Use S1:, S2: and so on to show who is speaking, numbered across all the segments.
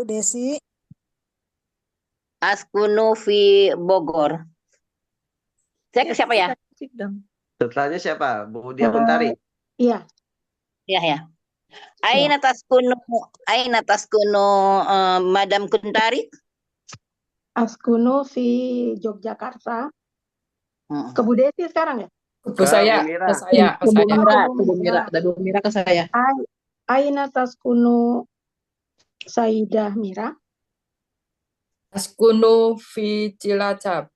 S1: Desi.
S2: Askunu fi Bogor. Saya ke siapa ya?
S3: Setelahnya siapa? Bu Dia Kuntari.
S1: Iya.
S2: Ya ya. Aina taskunu Madam Kuntari.
S1: Askunu fi Yogyakarta.
S2: Hmm.
S1: Ke Bu Desi sekarang ya?
S4: Ke saya,
S3: Bu Mira.
S4: ke saya, ke
S1: Bu
S4: saya.
S1: Mira,
S4: Ke Bu Mira, ada Bu Mira ke saya.
S1: Aina taskunu Saidah Mira.
S4: Taskunu fi Cilacap.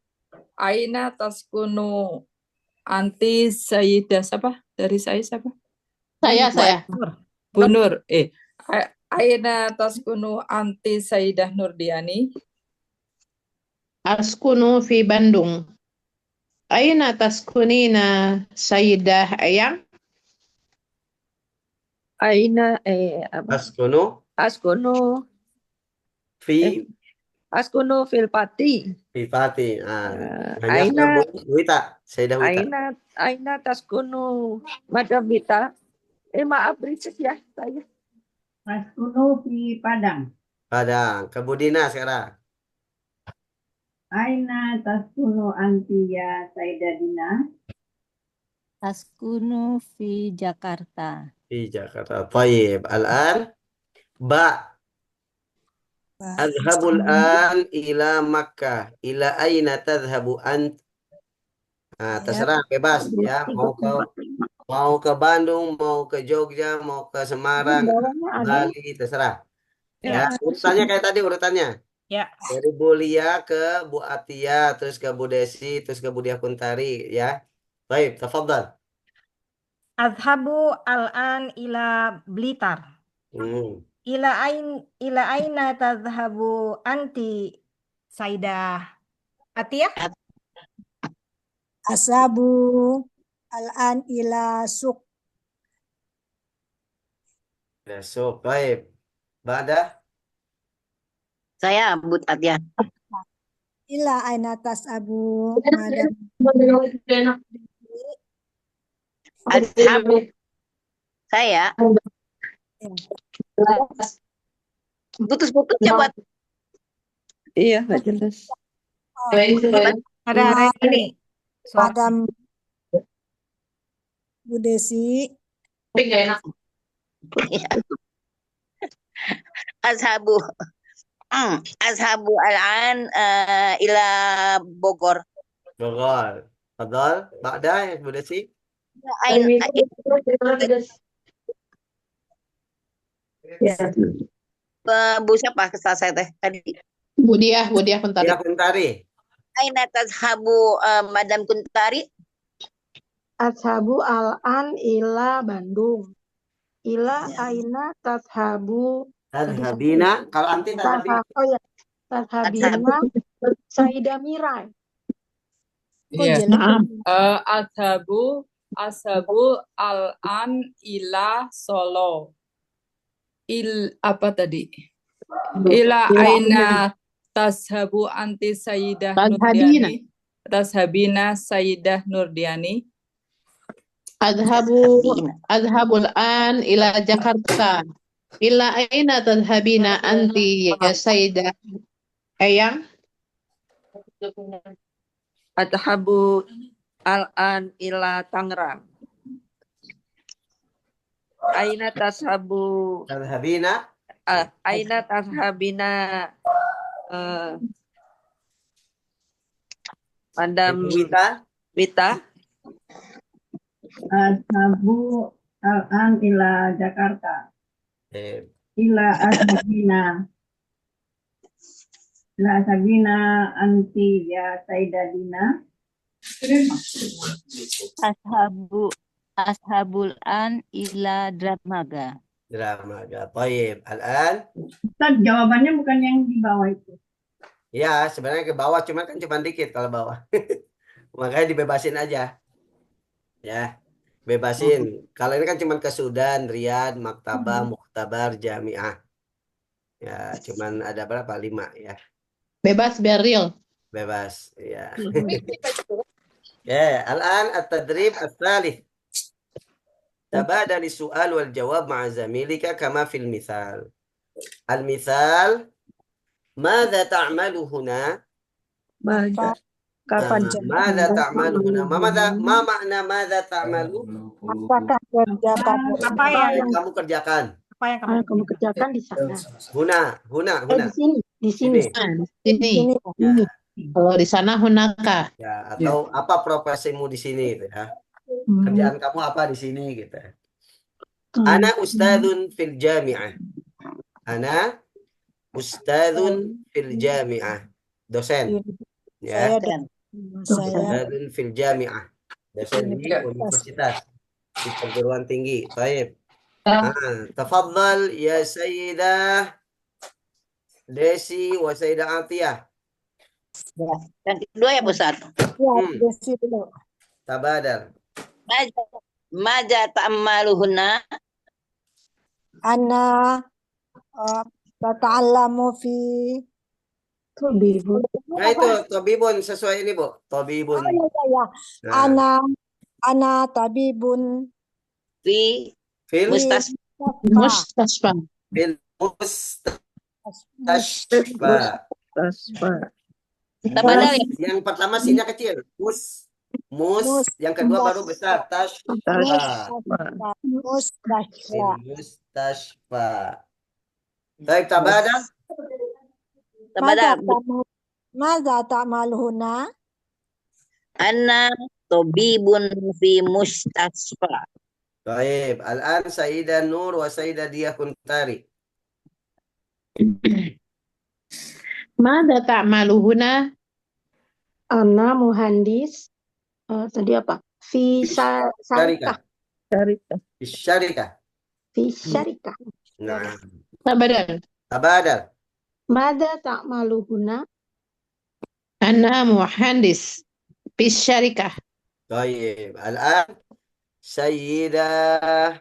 S4: Aina taskunu anti Sayyidah siapa? Dari saya siapa?
S5: Saya.
S4: Bu Nur. Aina taskunu anti Sayyidah Nurdiani.
S5: Askunu fi Bandung. Aina taskunina Sayyidah Ayang?
S6: Aina
S3: Askunu fi
S6: Askunu fil Pati.
S3: Pati.
S6: Aina
S3: Bu Wita. Sayyidah Wita.
S6: Aina taskunu Madam Wita. Maaf berisik ya saya.
S7: Askunu fi Padang.
S3: Padang. Ke Bu Dina sekarang.
S7: Aina taskunu antiya Saidadina.
S8: Askunu fi Jakarta.
S3: Di Jakarta. Tayyib. Al-an. Ba. Adhabul an ila Makkah. Ila aina tadhabu ant. Terserah, bebas ya. Mau ke Bandung, mau ke Jogja, mau ke Semarang, Bali, terserah. Ya, urutannya kayak tadi urutannya.
S4: Ya.
S3: Dari Bu Lia ke Bu Atia, terus ke Bu Desi, terus ke Bu Dia Kuntari, ya. Baik, tafadhal.
S9: Adhabu al-an ila Blitar. Ila aina tadhhabu anti Saidah Atiyah?
S1: Asabu al-an ila Suk.
S3: Besok, baik. Bada?
S2: Saya Bu Atiyah.
S1: Ila aina tasabu Madam.
S2: Ashabu. Saya. Putus-putus ya buat.
S6: Iya, nggak jelas.
S9: Ada ini.
S1: Madam Bu Desi.
S2: Ashabu. Ashabu al-an ila Bogor.
S3: Bogor. Fadhal, Bada ya Bu Desi?
S2: Bu siapa kesal saya teh tadi?
S5: Bu Dia Kuntari.
S3: Dia Kuntari.
S2: Aina tazhabu Madam Kuntari?
S1: Ashabu al-an ila Bandung. Ila aina tazhabu
S3: Tadhabina. Kalau anti tadhabina.
S1: Tadhabina Saidah Mira.
S4: Iya. Ashabu al-an ila Solo. Apa tadi? Ila aina tashabu anti Sayyidah Nurdiani. Tashabina Sayyidah Nurdiani.
S5: Adhabul an ila Jakarta. Ila aina tadhabina anti ya Sayyidah Ayang?
S6: Adhabu al-an ila Tangerang. Aina tashabu
S3: Tadhabina.
S6: Aina tashabina Madam Wita.
S7: Ashabu al-an ila Jakarta. Ila ashabina anti ya Saidadina.
S8: Ashabul an ila Dramaga.
S3: Baik. Al-an.
S7: Ustaz, jawabannya bukan yang di bawah itu.
S3: Ya, sebenarnya ke bawah, cuma kan cuma dikit kalau bawah. Makanya dibebasin aja. Ya, bebasin. Kalau ini kan cuma ke Sudan, Riyadh, Maktabah, Muktabar, Jamiah. Ya, cuman ada berapa? 5 ya.
S5: Bebas biar real.
S3: Bebas, ya. Ya, al-an at-tadrib ats-tsalits. Tabadali su'al wal jawab ma'a zamilika kama fil mithal. Al-mithal Madza ta'malu huna?
S6: Mada. Kapan
S3: Madza ta'malu huna? Ma makna madza ta'malu?
S1: Apakah kerja kamu?
S9: Apa yang
S3: Kamu kerjakan.
S9: apa yang
S1: Apa yang kamu kerjakan di sana?
S3: Huna.
S1: Di sini, di sini.
S3: Sini.
S5: Di sini.
S3: Ya,
S5: Kalau di sana hunaka.
S3: ya, atau apa profesimu di sini gitu ya. Kerjaan kamu apa di sini gitu. Ana ustadzun fil jami'ah. Ana ustadzun fil jami'ah. Dosen. Ya. Ustadzun fil jami'ah. Dosen di universitas. Di perguruan tinggi. Baik. Tafadhal ya Sayyidah Desi wa Sayyidah Atiyah.
S2: Dan kedua ya, Ustaz.
S1: Desi dulu.
S3: Tabadal.
S2: Maja ta'maluhunna.
S1: Ana tata'allamu fi tabibun.
S3: Nah itu tabibun sesuai ini, Bu. Tabibun.
S1: Ya.
S3: Nah,
S1: Ana tabibun
S2: Fi
S3: fil
S5: Mustasfa.
S3: fil mustasfa.
S2: Tabadal ya.
S3: Yang pertama sinnya kecil. Mus. Yang kedua baru besar. Tashfa. Mustasfa. Baik, tabadal.
S2: Tabadal.
S1: Madza ta'maluna?
S2: Ana tabibun fi mustasfa.
S3: Baik, al-an Sayyidah Nur wa Sayyidah Diah Kuntari.
S5: Mada ta'maluhuna?
S1: Ana muhandis. Tadi apa? Fi syarikah.
S3: Syarikah.
S1: Fi syarikah.
S3: Nah,
S5: Tabadal.
S1: Madza ta'maluna?
S5: Ana muhandis fi syarikah.
S3: baik. Al-an Sayyidah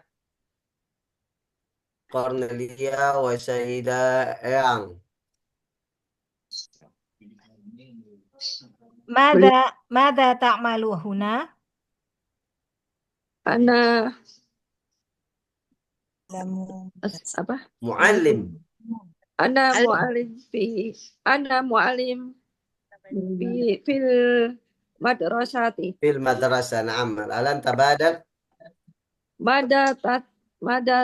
S3: Cornelia wa Sayyidah Eyang.
S9: Mada ta'maluhuna?
S6: Ana apa?
S3: Muallim.
S6: Ana mu'alim fi fil madrasati.
S3: Fil madrasah. Na'am. Al-an tabadal.
S6: Mada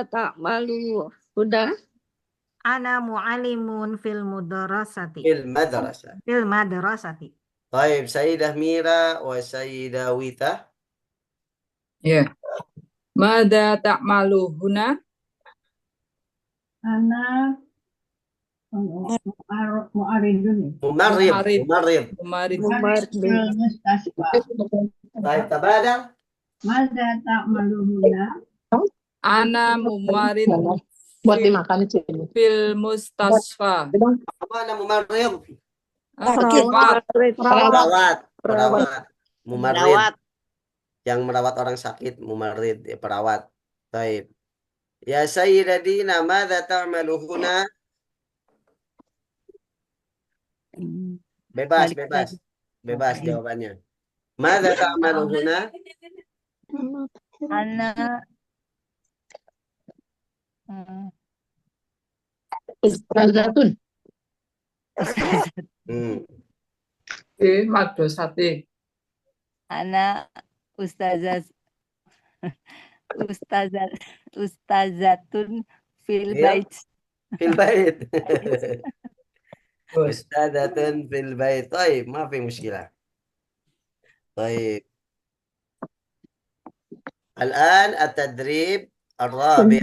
S6: ta'malu huna?
S9: Ana mu'alimun fil mudarasati.
S3: Fil madrasah.
S9: Fil madrasati.
S3: Baik, Sayyidah Mira wa Sayyidah Wita.
S4: Ya. Mada ta'maluhuna?
S7: Ana mu'aridun.
S3: Mumarrid.
S7: Mustasfa.
S3: Baik, tabadal.
S7: Madza ta'maluhuna?
S4: Ana mumarid
S5: Buat dimakan sini.
S4: fil mustasfa.
S3: Mana mumarrid?
S4: Perawat.
S3: Mumarrid. Yang merawat orang sakit, mumarrid, ya, perawat. Baik. Ya Sayyidah Dina, madza ta'maluhuna? Bebas jawabannya. Madza ta'maluhuna?
S8: Ana
S5: Ustazatun.
S4: Madrasati.
S8: Ana ustazatun fil bait.
S3: Fil bait. Ustazatun fil bait. Baik, ma fi muskilah. Baik. الآن التدريب الرابع.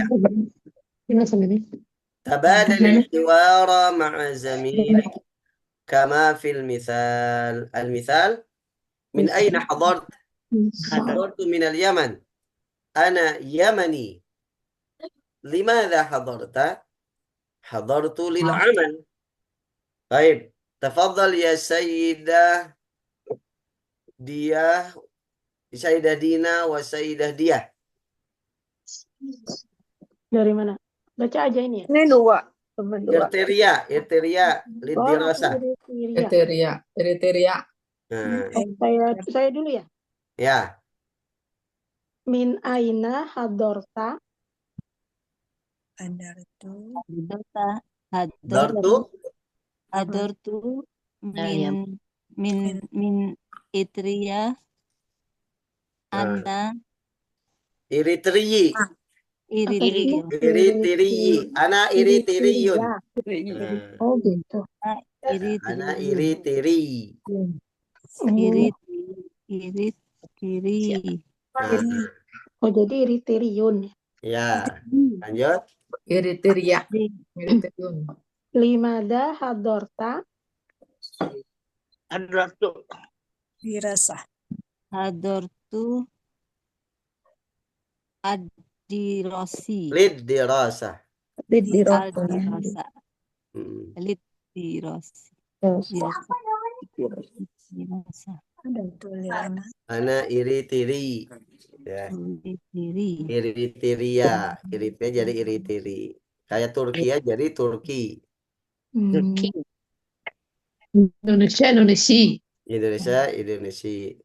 S3: تبادل الحوار مع زميلك كما في المثال. المثال: من أين حضرت؟ حضرت من اليمن. أنا يمني. لماذا حضرت؟ حضرت للعمل. طيب، تفضل يا سيدة Sayyidah Dina wa Sayyidah Diah.
S1: Dari mana? Baca aja ini ya.
S6: Ini dua.
S3: Kriteria lidirasa.
S4: Kriteria.
S1: Saya dulu ya.
S3: Ya.
S1: Min aina hadorta?
S3: Hadartu
S8: Hadartu
S5: Ayam.
S8: min Itria
S3: Nah,
S8: ana
S3: Eritri.
S8: Eritrea.
S3: Eritri. Ana Eritriyun.
S1: Kriteria.
S3: Nah,
S1: Oh gitu.
S3: ana
S8: Eritrea.
S3: Eritri.
S8: Eritrea.
S3: Nah,
S1: Oh jadi Eritriun.
S3: ya. Lanjut.
S4: Kriteria. Kriteriun.
S1: Limada hadorta
S2: Hadartu.
S8: Hadartu Ad-Dirasi.
S3: Lid dirasa.
S8: Al-Dirasa.
S3: Hmm.
S8: Dirasi. Dirasa.
S3: Ana Eritri. Ya.
S8: Diri.
S3: Eritrea. Eritrea jadi Eritri. Kayak Turki ya jadi Turki.
S5: Turki. Indonesia.
S3: Indonesia, Indonesia.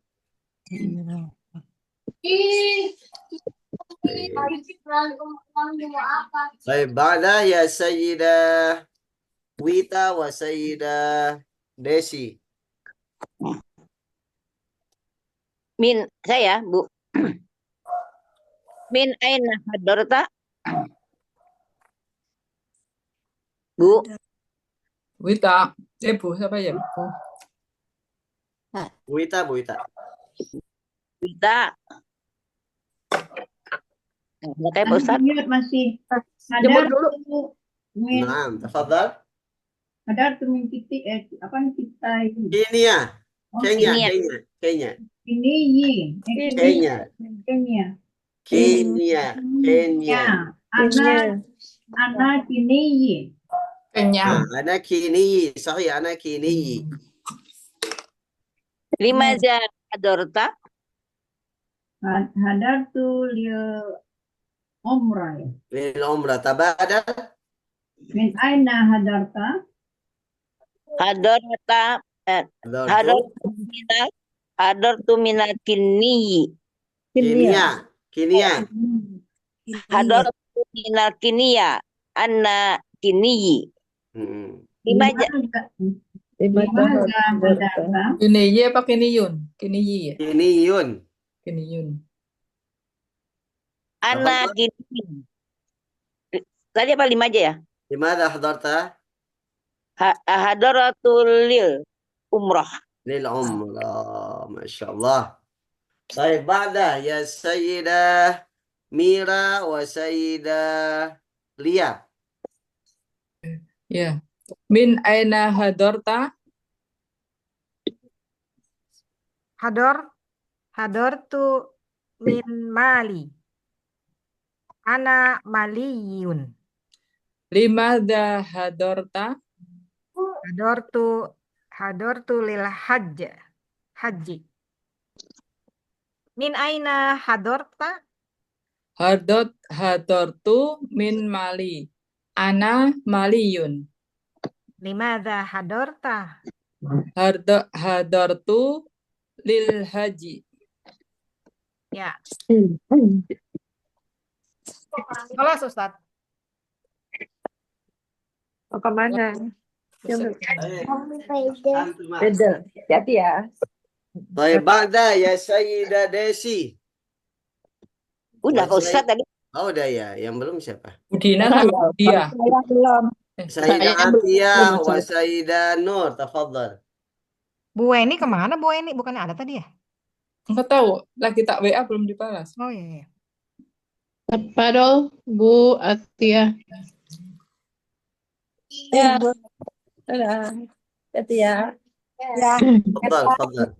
S3: Baik, ba'da ya Sayyidah Wita wa Sayyidah Desi.
S2: Min saya, Bu. Min aina hadarta? Bu.
S4: Wita. Bu, siapa ya? Bu.
S3: Wita, Bu Wita.
S2: Kita. Makanya Pak Ustaz.
S7: Lanjut masih.
S4: Jemur dulu.
S7: Min
S3: Naam, tafadhal.
S7: hadartu min titik apa kita ini?
S3: Kenya. Kenya,
S2: Kenya.
S3: Kenya, Kenya.
S7: Ini yi.
S3: Kenya.
S7: Kenya.
S3: Kenya, Kenya.
S7: Ya. Ana kini yi.
S4: Kenya.
S3: Ana kini, sahih ana kini.
S2: Limaza hadarta?
S7: Hadartu lil umrah.
S3: Lil umrah tabadal.
S7: Min aina hadarta?
S2: Hadarta hadartu minal kini.
S3: Kenya, Kenya.
S2: Hadartu minal kiniya. Anna kini.
S3: Hmm.
S2: Limaza
S7: Limaza hadarta?
S4: Kini ye apa kini yun? Kini ye.
S3: Kiniyun.
S4: Kini yun.
S2: Anna kini. Tadi apa limaza ya?
S3: Dimana hadarta?
S2: Hadaratul lil umrah.
S3: Lil umrah. Masya Allah. Baik, ba'da ya Sayyidah Mira wa Sayyidah Lia.
S4: Ya. Min aina hadarta?
S9: Hadartu min Mali. Ana Maliyun.
S4: Limadha hadarta?
S9: Hadartu lil haji. Min aina hadarta?
S4: Hadartu min Mali. Ana Maliyun.
S9: Limadha hadarta?
S4: Hadartu lil haji.
S9: Ya. Kelas Ustaz.
S6: Mau kemana?
S3: Antum, Ma.
S6: Beda. Hati ya.
S3: Baik, ba'da ya Sayyidah Desi.
S2: Udah Pak Ustaz tadi.
S3: Oh, udah ya. Yang belum siapa?
S4: Budina sama dia.
S6: Saya belum.
S3: Sayyidah
S5: Saya belum
S3: Atiyah wa
S5: selesai.
S3: Sayyidah Nur. Tafadhal.
S9: Bu Weni kemana Bu Weni? Bukannya ada tadi ya?
S4: Enggak tahu. Lagi tak WA belum dibalas.
S9: Oh iya.
S5: Tafadhol Bu Atia.
S6: Ya. Udah. Hati ya.
S8: Ya.
S3: Tafadhal, tafadhal.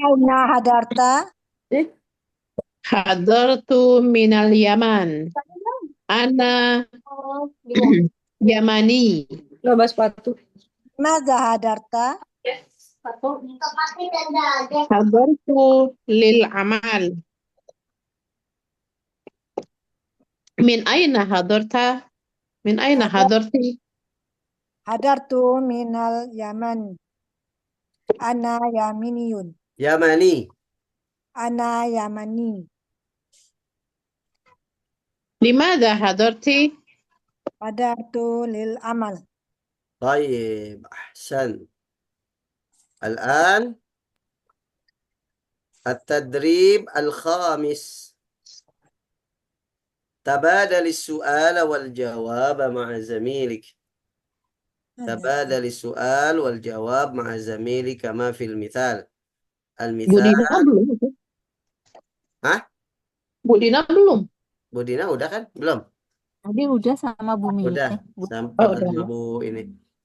S8: Aina hadarta?
S5: Hadartu minal Yaman. Ana Yamani.
S6: Coba sepatu.
S8: Limadha hadarta?
S5: Hadartu lil amal. Min aina hadarta? Min aina hadarti?
S8: Hadartu minal Yaman. Ana Yaminiyun.
S3: Yamani.
S8: Ana Yamani.
S5: Limadha hadarti?
S8: Hadartu lil amal.
S3: طيب أحسن. الآن التدريب الخامس، تبادل السؤال والجواب مع زميلك. تبادل السؤال والجواب مع زميلك كما في المثال.
S5: Bu
S3: المثال
S5: Dina belum.
S3: Hah?
S5: Bu Dina belum.
S3: Bu Dina udah kan? Belum?
S10: Tadi udah sama Bu Mimi.
S3: Udah.
S10: Bu-
S3: Sampai
S5: Oh, udah.
S3: sama Bu ini.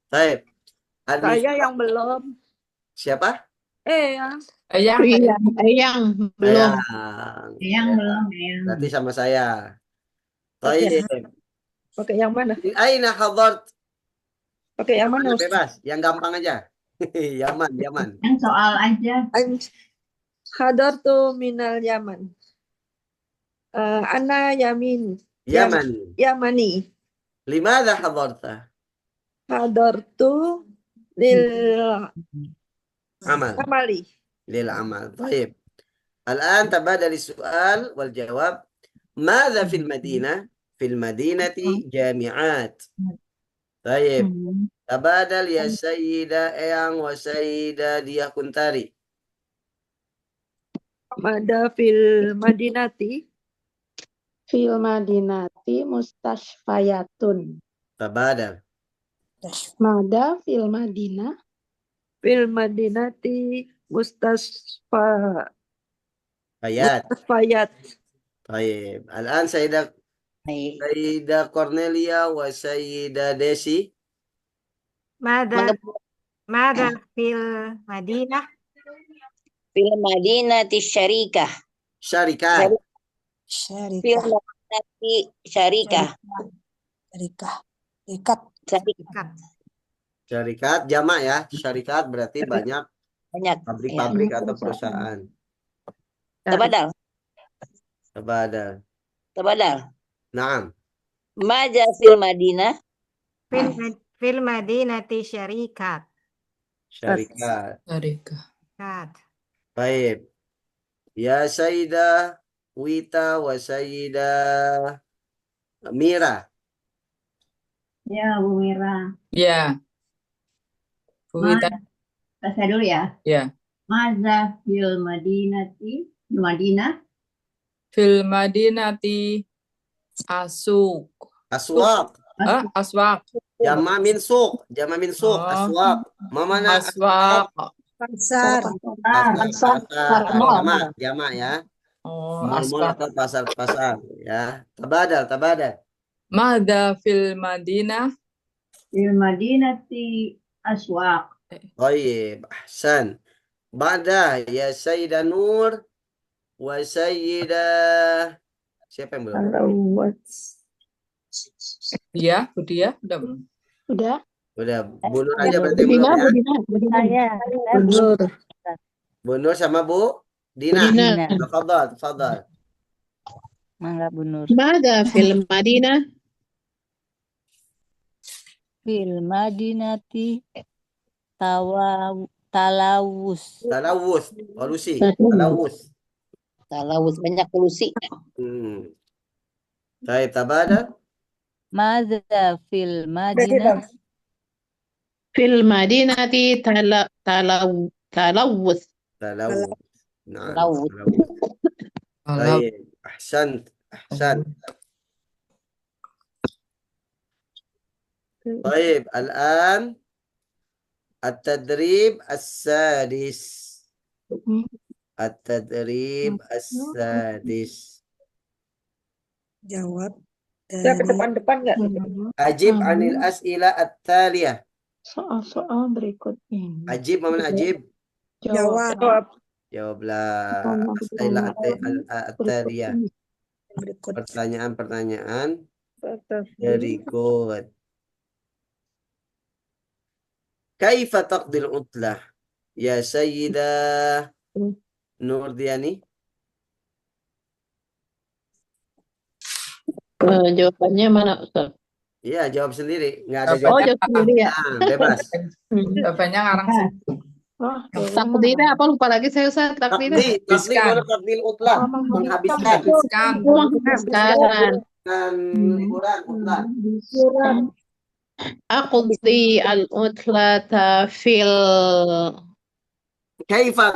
S3: Baik.
S6: Saya
S3: Al-mithal.
S6: yang belum.
S3: Siapa?
S6: Ya.
S4: Ayang,
S5: Eyang belum.
S3: Ayang.
S7: Yang
S3: Ya,
S7: belum yang.
S3: berarti sama saya.
S6: Oke.
S3: Baik.
S6: Pakai yang mana?
S3: Aina hadart?
S6: Pakai yang mana?
S3: Bebas, yang gampang aja. Yaman, Yaman.
S7: Yang soal aja.
S6: Hadartu minal Yaman. Ana Yamin.
S3: Yaman.
S6: Yamani.
S3: Limadha hadarta?
S6: Hadartu lil
S3: Amal.
S6: amali.
S3: للعمل. طيب الآن تبادل السؤال والجواب. ماذا في المدينة؟ في المدينة جامعات. طيب تبادل يا سيدة إيان وسيدة ديا كنتاري.
S6: Mada fil madinati.
S1: Fil madinati mustashfayatun.
S3: تبادل.
S1: Mada fil madinah.
S6: Fil madinati mustasfa.
S3: Fayat.
S6: Fayat.
S3: طيب الآن سيدة كورنيليا وسيدة ديسي.
S9: ماذا في المدينة؟
S2: Fil madinati syarikah.
S3: شركات.
S2: Fil
S8: Syarikah.
S2: madinati syarikah.
S8: Syarikah. Ikat.
S2: Syarikah.
S3: Syarikat jamak ya. Syarikat berarti banyak
S2: Banyak.
S3: pabrik-pabrik
S2: Ya.
S3: atau perusahaan.
S2: Tabadal.
S3: Tabadal.
S2: Tabadal.
S3: Naam.
S2: Maja fil madinah.
S9: في المدينة شركات.
S3: Syarikat.
S4: Sarika.
S3: Baik. Ya Sayyidah Wita wa Sayyidah Mira.
S7: Ya, Bu Mira.
S4: Ya, Bu Wita.
S7: Saya dulu ya.
S4: Ya.
S7: Maza fil madinati. Di Madinah.
S4: Fil madinati asuk.
S3: Aswaq.
S4: Aswaq.
S3: Jama min suq. Jama min suq.
S4: Oh.
S3: Aswaq. Mamana
S4: Aswaq.
S8: Pasar.
S3: Pasar. Jama ya.
S4: Oh,
S3: Mall-mall
S4: aswaq.
S3: atau pasar-pasar ya. Tabadal.
S4: Mada fil madinah.
S7: Fil madinati aswaq.
S3: Baik. Ahsan. Ba'da ya Sayyidah Nur wa Sayyidah siapa yang belum?
S4: Dia, Bu Dia, udah belum?
S1: Udah.
S3: Udah, Bu Nur aja berarti
S5: Bu
S3: belum
S5: Dina,
S3: ya.
S5: Bu Dina, Bu Dina.
S3: Bu Nur sama Bu Dina.
S5: Bu Dina.
S3: Tafadhal.
S10: Mangga Bu Nur.
S5: ماذا في المدينة؟
S10: Fil madinati talawus.
S3: Talawus, polusi. Talawus.
S2: Talawus banyak polusi.
S3: Baik, tabada.
S10: Maza fil madinah.
S5: في المدينة تلوث.
S3: Talawus. Nah,
S2: Talawus.
S3: baik. Ahsan. طيب الآن التدريب السادس.
S8: Jawab
S6: Saya ke
S8: dari
S6: depan nggak?
S3: Ajib anil as'ila at-taliyah.
S1: Soal-soal berikut ini.
S3: Ajib mana ajib?
S8: jawab
S3: Jawablah as'ila at-taliyah.
S8: berikut.
S3: Pertanyaan-pertanyaan berikut. Kaifa taqdil utlah? Ya Sayyidah Nurdiani.
S5: Jawabannya mana Ustaz?
S3: Iya, jawab sendiri. Nggak ada
S5: Oh,
S3: jawaban.
S5: jawab sendiri ya.
S3: Bebas.
S4: Jawabannya ngarang sendiri.
S1: Oh,
S5: Takdirnya apa lupa lagi saya Ustaz takdirnya.
S3: Takdir baru takdir utlah. Menghabiskan.
S5: Menghabiskan.
S3: Dan liburan utlah.
S5: Aqdi al-utlata fil
S3: Kaifa,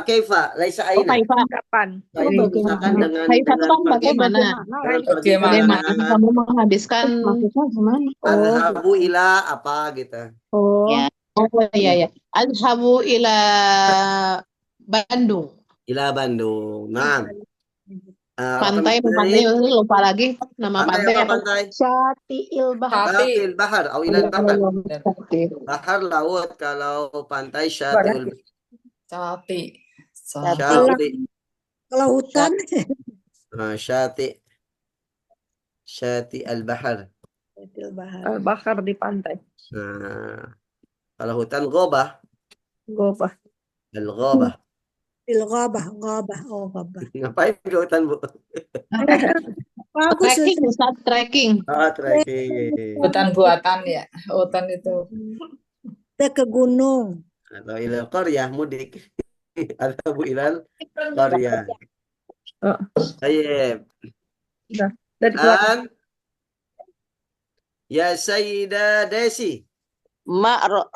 S3: laisa aina.
S5: kaifa.
S6: Kapan?
S3: Nah, itu misalkan
S1: Bagaimana?
S5: Kaifa itu kan
S3: pergi-
S5: bagaimana?
S3: pergi
S4: Bagaimana?
S5: Bagaimana kamu menghabiskan
S1: Maksudnya gimana? Oh,
S3: Adhabu ila apa gitu.
S1: oh,
S10: Ya.
S5: oh iya ya. Adhabu ila Bandung.
S3: Ila Bandung. Nah,
S5: Pantai lupa lagi nama
S3: pantai
S5: pantai
S3: apa
S5: apa?
S3: pantai?
S1: Syati'il Bahar.
S4: Sati.
S3: Syati'il bahar, au ilal bahar.
S5: Sati.
S3: Bahar laut, kalau pantai Syati'ul
S4: Sati.
S3: Syati.
S8: Kalau hutan,
S3: Syati al-bahar.
S6: Bakar di pantai.
S3: Nah, kalau hutan gobah,
S6: Gopah.
S3: al-ghabah.
S8: ghabah. Oh, ghabah.
S3: Ngapain ke hutan, Bu?
S8: Bagus
S5: Trekking,
S8: itu.
S5: Ustaz, trekking.
S3: Oh, trekking.
S4: Hutan buatan ya. Hutan itu.
S8: Kita ke gunung.
S3: Atau ilal qaryah, mudik. Adhabu ilal qaryah.
S6: Oh.
S3: Tayyib.
S6: Dari keluar.
S3: Dan ya Sayyidah Desi.
S2: Ma'ro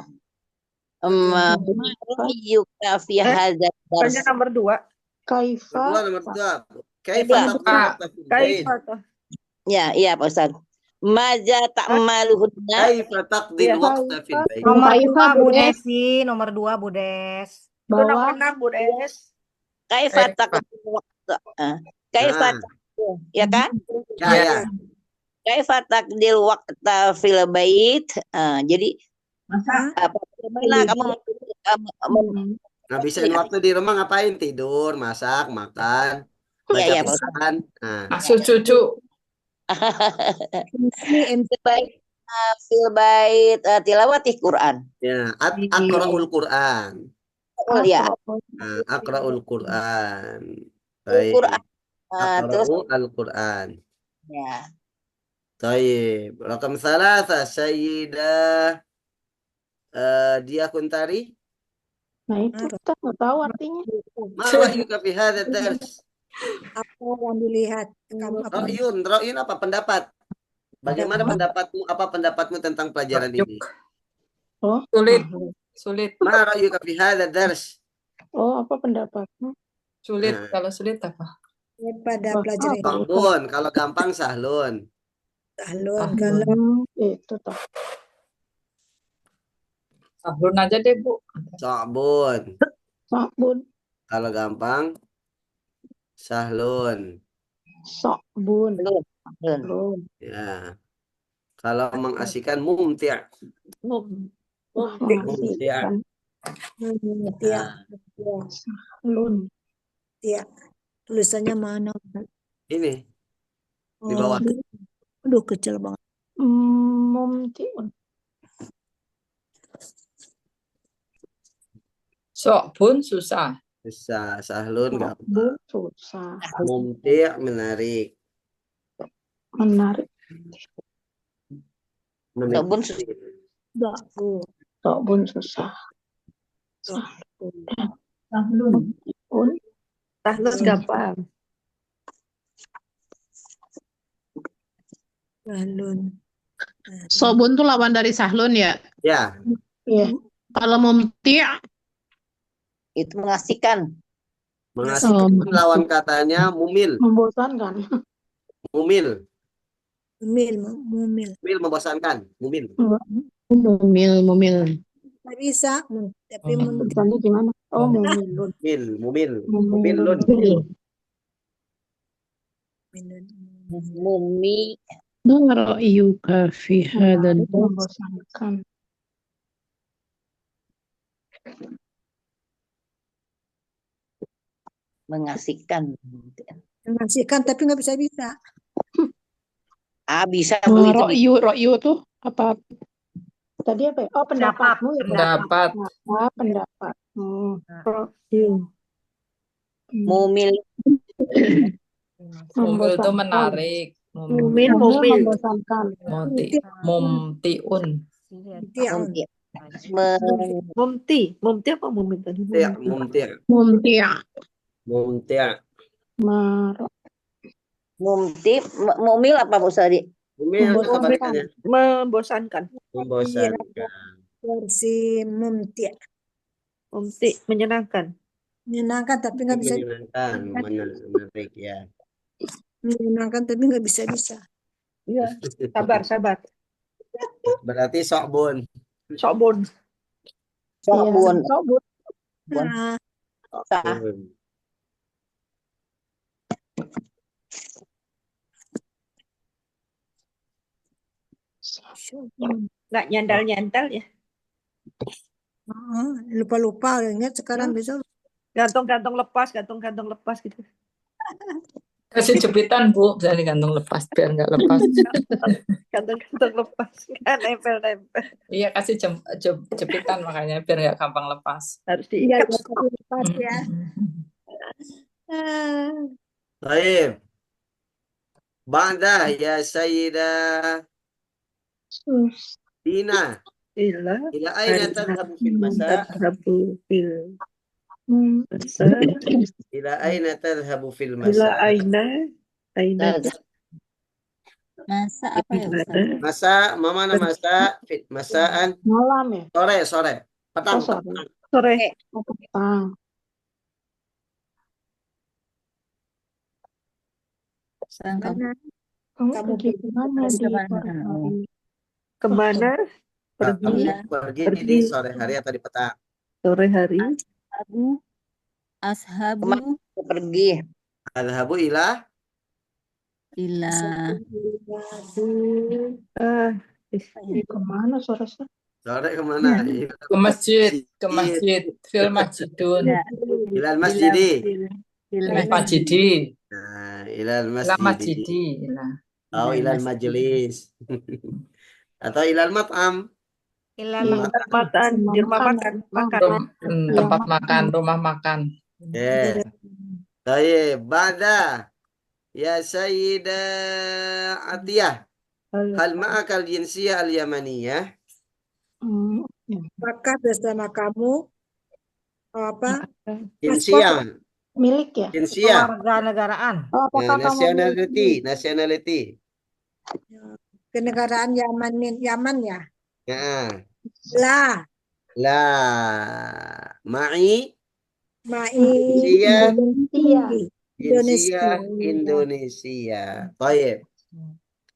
S2: ma'ra'yuka fi hadzal dars.
S6: Tanya nomor 2.
S1: Kaifa.
S3: Nomor 2. Kaifa
S2: Iya.
S3: taqdi waqta fil bait?
S6: Kaifa tuh.
S2: Ya, iya Pak Ustaz. Maja ta'maluhunna.
S3: Kaifa taqdi waqta fil bait?
S9: Nomor
S5: Kaifa,
S9: 2 Bu
S5: Bu Des.
S9: Desi, nomor 2 Bu Des.
S6: Itu nomor
S1: Bawah.
S6: 6, Bu Des.
S2: Kaifa taqdi waqta. Kaifa
S3: Nah.
S2: taqdi, ya kan?
S3: Ya.
S2: Kaifa taqdil waqta fil bait. Jadi bagaimana kamu
S3: Ngabisin waktu di rumah ngapain? Tidur, masak, makan, baca
S2: Iya, Pak Ustaz.
S3: Quran. Nah,
S4: Asuh cucu.
S2: fil bait tilawati Quran.
S3: ya, aqra'ul Quran.
S2: Oh ya,
S3: Nah, aqra'ul Quran. Baik.
S2: Quran. Terus
S3: Aqra'u al-Quran.
S2: ya.
S3: Tayyib. Rakam 3, Sayyidah Dia Kuntari.
S1: Nah itu kita nggak tahu artinya.
S3: Ma ra'yuka fi hadzal dars?
S8: Apa yang dilihat? Kamu apa?
S3: Ra'yun apa pendapat? Bagaimana pendapatmu? Apa pendapatmu tentang pelajaran ini?
S1: Oh,
S4: Sulit. Sulit.
S3: Ma ra'yuka fi hadzal dars?
S1: oh apa pendapatmu?
S4: Sulit.
S3: Nah.
S4: Kalau sulit apa?
S8: Pada pelajaran
S3: Sahlun, kalau gampang sahlun.
S8: tahlun. Kalau
S1: Itu toh.
S4: Sablon aja deh, Bu.
S3: Sa'bun.
S1: Sabun.
S3: Kalau gampang sahlun.
S1: Sabun.
S2: Belum.
S1: Belum.
S3: Ya. Kalau mengasihkan mumti'.
S1: Wah,
S3: Mumti'.
S1: mengasihkan.
S8: tiap
S1: Lun.
S8: tiap tulisannya mana?
S3: Ini di bawah.
S8: Aduh, kecil banget.
S1: Mumtiun.
S4: Sok pun susah.
S3: Bisa sahlun gampang.
S1: Sabun susah.
S3: Mumti' menarik.
S1: Menarik.
S2: Sabun
S1: Sabun susah.
S6: Tahlun.
S1: Pun.
S6: Tahlun gampang.
S8: Tahlun.
S5: Sobun tuh lawan dari sahlun ya.
S3: Ya,
S1: Iya.
S5: Kalau mumti'
S2: itu mengasihkan.
S3: mengasihkan lawan katanya mumil.
S1: Membosankan.
S3: Mumil.
S8: Mumil.
S3: Mumil membosankan. Mumil.
S5: mumil.
S8: Nggak bisa, tapi
S1: Tulisannya gimana? Oh, mumilun.
S3: Mumilun.
S2: Mumi
S5: Ma ra'yuka fi hadzal dars?
S1: Membosankan.
S2: mengasihkan.
S8: mengasihkan tapi nggak bisa.
S2: Bisa Bu itu.
S5: Ra'yu tuh apa?
S1: Tadi apa ya? Oh, pendapatmu ya.
S4: Pendapat.
S1: Pendapatmu.
S2: Mumil
S4: Mumil itu menarik.
S6: Mumil.
S1: Membosankan.
S4: Mumtiun.
S6: Mumti apa mumil tadi?
S3: Mumti'.
S1: Marok.
S2: mumti mumil apa Bu Sadi?
S3: Umi apa
S1: Membosankan.
S3: kebalikannya?
S6: Membosankan.
S3: Membosankan.
S8: Versi mumti'.
S6: Mumti, menyenangkan.
S8: Menyenangkan tapi nggak bisa.
S3: Menyenangkan, menarik ya.
S8: Menyenangkan tapi nggak bisa-bisa.
S6: Iya, sabar.
S3: Berarti sokbun.
S6: Sokbun.
S1: Iya,
S2: Sokbun.
S1: sokbun.
S8: Nah,
S2: Sah.
S6: Nggak nyandal-nyandal ya.
S8: lupa-lupa udah ingat sekarang besok.
S6: Gantung-gantung lepas gitu.
S4: Kasih jepitan, Bu. Bisa digantung lepas biar nggak lepas.
S6: Gantung-gantung lepas. Kan nempel-nempel.
S4: Iya, kasih jepitan makanya biar nggak gampang lepas.
S6: Harus
S8: Iya,
S6: diikat.
S8: tapi lepas ya.
S3: Baik. Ba'da ya Sayyidah Dina.
S6: Ila
S3: Aina tadhhabu fil masa?
S6: tadhhabu fil masa.
S3: Ila aina tadhhabu fil
S6: Ila
S3: masa?
S6: aina
S10: Masa apa ya Ustaz?
S6: gimana?
S3: Masa, mana masa? Masaan.
S1: Malam ya.
S3: Sore. Petang.
S1: Oh, sore.
S6: Sore.
S1: Oh, petang.
S10: Sekarang kamu
S1: Kamu
S8: Kamu
S1: pergi kemana
S10: pergi
S1: di
S10: kemana?
S1: sore hari?
S6: Kemana? Pergi
S3: Kamu pergi di sore hari atau di petang?
S6: sore hari.
S10: Ashabu
S2: Pergi.
S3: Adhabu ila
S10: ila
S1: Kemana sore-sore?
S3: sore kemana?
S4: Ke masjid, fil masjidun,
S3: Ilal masjidi.
S10: fil
S4: fil masjidi,
S3: Nah, ilal
S4: ila
S3: masjidi.
S4: masjidi. Nah,
S3: Atau ilal majlis. Atau ilal mat'am.
S9: Ilal
S6: Makan di rumah makan.
S4: tempat makan, rumah makan.
S3: Ya. Baik, ba'da ya Sayyidah Atiyah. Hal ma'akal jinsiyah al-yamaniyah?
S8: Apakah bersama kamu apa?
S3: Jinsiyah.
S1: Milik ya?
S3: Jinsiyah.
S9: Kewarganegaraan.
S1: Oh, apakah kamu
S3: Nationality.
S8: Kenegaraan Yaman ya?
S3: Ya.
S8: La,
S3: Ma'i
S8: Indonesia.
S3: jinsiyah Indonesia. Baik.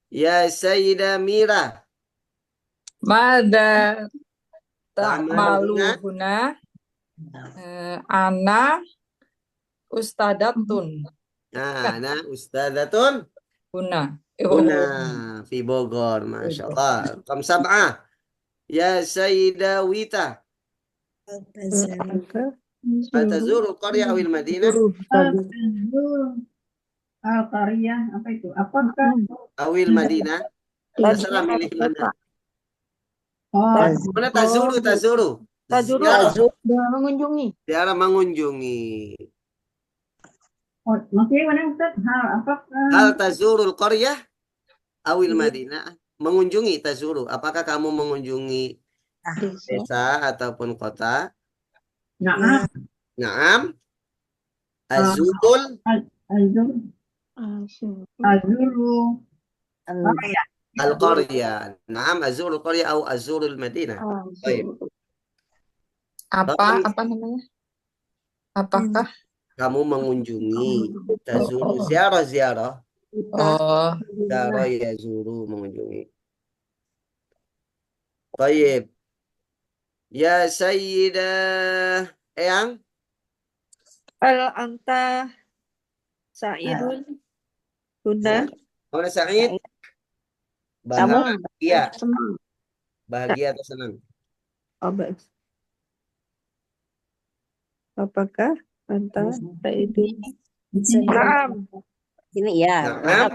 S3: Ya Sayyidah Mira.
S4: Mada
S3: Ta'maluna?
S4: ta'maluna ana ustadatun
S3: Nah, Ustadzatun
S4: huna.
S3: Huna fi Bogor, Masya Allah. Kam sab'ah. Ya Sayyidah Wita. Hal tazuru qarya awil Madinah?
S7: Al-Qaryah, apa itu? Apakah?
S3: Awil Madinah? Terserah milih mana.
S7: Oh,
S3: Mana tazuru? Ziarah.
S1: mengunjungi.
S3: Ziarah mengunjungi.
S7: oh, maksudnya mana Ustaz? Apakah?
S3: Hal tazurul qaryah awil Madinah? Mengunjungi tazuru. Apakah kamu mengunjungi desa ataupun kota?
S7: Naam.
S3: Naam. Azurul
S7: Azuru.
S3: al-qaryah. Naam, azurul qaryah atau azurul Madinah. Baik.
S4: Apa namanya? Apakah?
S3: Kamu mengunjungi tazuru ziarah.
S4: Oh,
S3: Ziarah yazuru mengunjungi. Baik. Ya Sayyidah Eyang.
S6: Al anta sa'idun huna.
S3: Mana Sa'id? Bahagia. Bahagia atau senang?
S6: Bagus. Apakah anta sa'idun? Naam.
S2: Ini ya.
S3: Naam.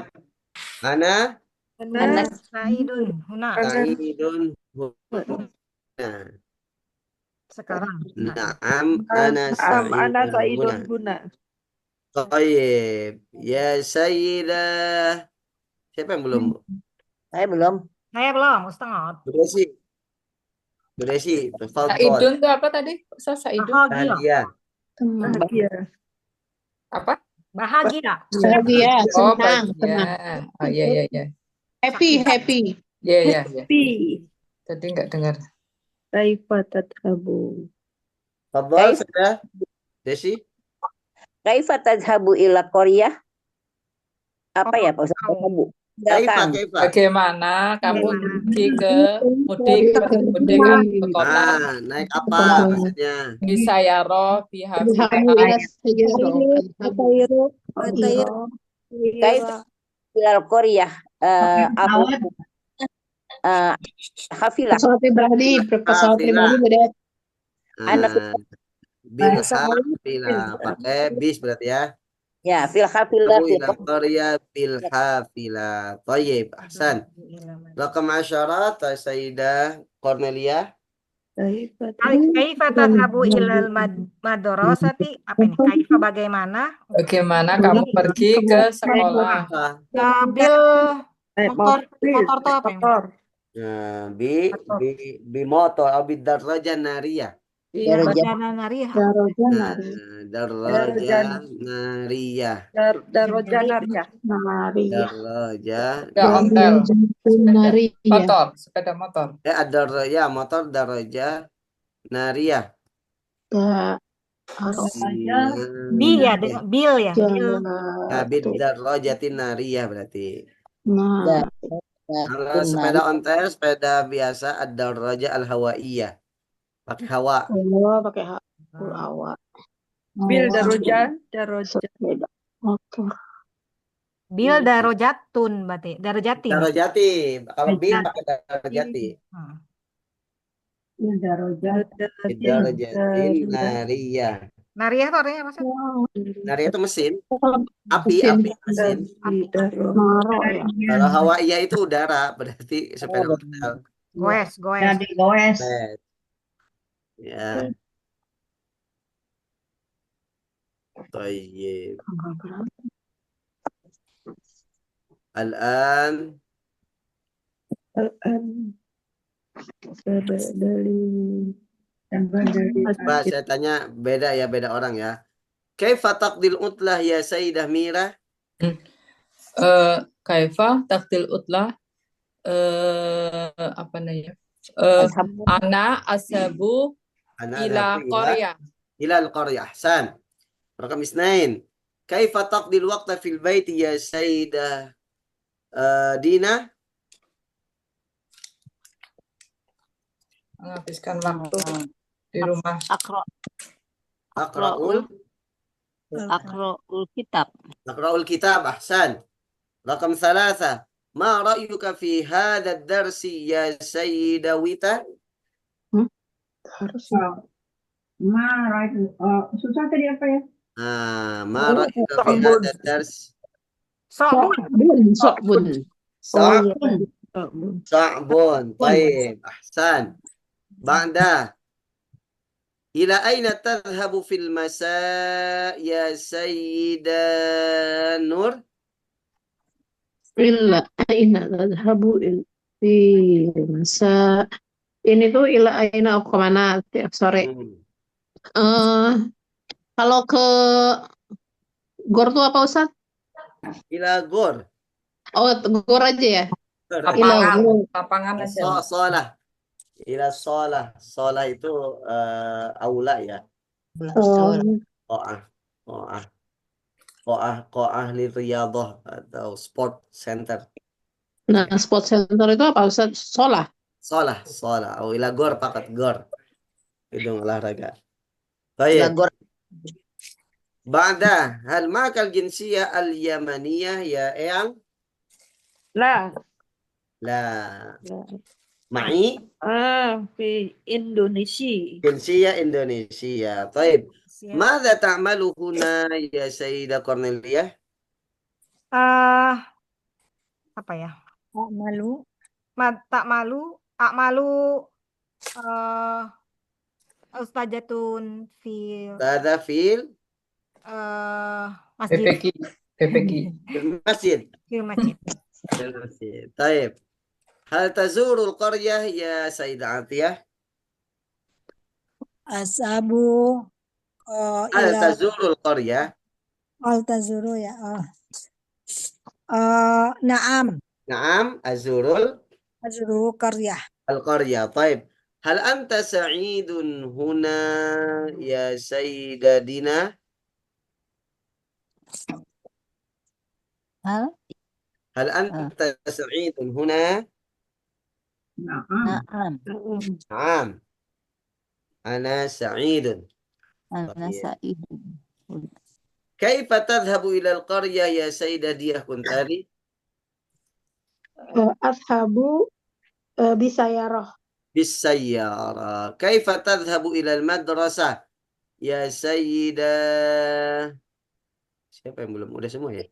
S3: Ana
S9: Saidun. Huna.
S3: Sa'idun huna.
S9: Sekarang.
S3: Naam. Ana
S6: Ana
S3: Sa'idun
S6: sa'idun
S3: huna.
S6: huna.
S3: Baik. Ya Sayyidah. Siapa yang belum?
S2: Saya belum.
S9: Saya belum, Ustaz.
S3: Beresi.
S4: Saidun itu apa tadi? Saidun
S9: Bahagia.
S3: Bahagia.
S4: apa?
S9: Bahagia.
S5: Bahagia,
S4: Oh,
S5: senang,
S4: bahagia. Oh, iya.
S5: Happy.
S4: Ya.
S6: Pi.
S4: Tadi nggak dengar.
S6: Kaifa tadhabu.
S3: Fadhal,
S2: Kaif-
S3: sudah? Desi?
S2: Kaifa tadhabu ila Korea? Apa ya, Pak Ustaz?
S8: Mau.
S2: Tadhabu.
S3: Kaifa,
S2: Tinggalkan.
S3: kaifa.
S4: Bagaimana kamu pergi ke mudik ke kota
S3: Ah, naik apa maksudnya?
S4: bisa ya roh biha
S5: Tadhabu ila sayyid.
S8: Atairu. Atairu.
S2: Kaifa ila Korea. Abu Hafilah.
S5: Pesawat pribadi beda.
S2: Anak
S3: Ah, bil hafilah. Pakai bis berarti ya.
S2: Ya, fil hafilah
S3: Abu ila Korea bil hafilah. Thayyib, ahsan. Rakam 10 Sayyidah Cornelia.
S6: Kaifa
S8: Kaifa tadhabu ilal madrasati? Apa ini? Kaifa bagaimana?
S4: bagaimana kamu pergi ke sekolah
S3: Ah,
S8: Bil
S6: motor
S8: tuh apa ini?
S6: motor.
S3: Nah, bi motor atau bi darajah nariyah.
S8: Darajana nariyah.
S3: Nah, darajah nariyah.
S6: Daroja nariyah.
S3: Darajah.
S4: nggak ontel
S5: Nariyah.
S4: sepeda motor
S3: Darajah motor darajah nariyah.
S8: Bil ya, dengan bil ya. Bil.
S3: Nah, bid darajatin nariyah berarti.
S1: Nah,
S3: Kalau sepeda ontel, sepeda biasa ad-darajah al-hawaiyah. Pakai hawa.
S1: pakai hak awak.
S6: Bil daroja.
S1: Sepeda motor.
S8: Bil darajatun berarti. Darajatin.
S3: Darajati. Kalau bil pakai darajati. Bid darajatin nariyah.
S8: Nariyah tuh artinya apa sih?
S3: Nariyah itu mesin. Api, mesin.
S1: Maro ya.
S3: Kalau hawaiyah itu udara, berarti sepeda ontel.
S8: Goes.
S7: Jadi goes.
S3: Ya. Tayyib. Al-an Pak, saya tanya beda orang ya. Kaifa taqdil utlah ya Sayyidah Mira?
S4: kaifa takdil utlah apa namanya ana ashabu
S3: Ana
S4: ila
S3: adhabu
S4: Korea
S3: ila al-qaryah. Ahsan. Rakam 2. Kaifa taqdil waqta fil baiti ya Sayyidah Dina?
S4: menghabiskan waktu di rumah
S3: Aqra'ul
S2: kitab.
S3: Aqra'ul kitab. Ahsan. Rakam 3. Ma ra'yuka fi hadha ad-darsi ya Sayyidah Wita?
S1: Harus
S7: Marah itu. Susah tadi apa ya?
S3: Ma ra'yuka fi hadha ad-dars?
S5: Sokbun.
S3: Sa'bun. Baik. Ahsan. Ba'da. Ila aina tadhhabu fil masa ya Sayyidah Nur?
S5: Illa aina tadhabu fi masa. Ini tuh ila aina kemana tiap sore. Kalau ke gor tuh apa Ustaz?
S3: Ila gor.
S5: Oh, gor aja ya.
S4: lapangan aja
S3: Salah. Ila salah. Salah itu aula ya. Qa'ah li riyadhah atau sport center.
S5: Nah, sport center itu apa Ustaz? Solah.
S3: Salah. Atau ila gor pakat gor. Itu olahraga. Baik. Ba'da hal ma'akal jinsiyah al-yamaniyah ya Eyang?
S6: La.
S3: Ma'i?
S6: Fi Indonesia.
S3: Jinsiyah Indonesia. Baik. Mada ta'malu huna ya Sayyidah Cornelia?
S8: Apa ya?
S10: Tak malu.
S8: Ustazatun fil
S3: Tada fil
S8: masjid.
S4: PPG
S3: masjid.
S8: Fil masjid.
S3: Baik. Hal tazurul qaryah ya Sayyidah Atiyah?
S8: Asabu
S3: Hal tazurul qaryah?
S8: al tazuru ya. Naam.
S3: Naam, azurul
S8: azuru qaryah.
S3: al-qaryah. Taib. Hal anta sa'idun huna ya Sayyidatina?
S10: Hal.
S3: Hal anta sa'idun huna?
S7: Naam.
S10: Naam.
S3: Naam. Ana sa'idun.
S10: Ana
S3: Taib.
S10: sa'id.
S3: Kaifa tadhhabu ila al-qaryah ya Sayyidatiyah Kuntari?
S1: Ashabu bisayarah.
S3: Bisayyara. Kaifa tadhhabu ila al-madrasah ya Sayyidah? Siapa yang belum? Udah semua ya?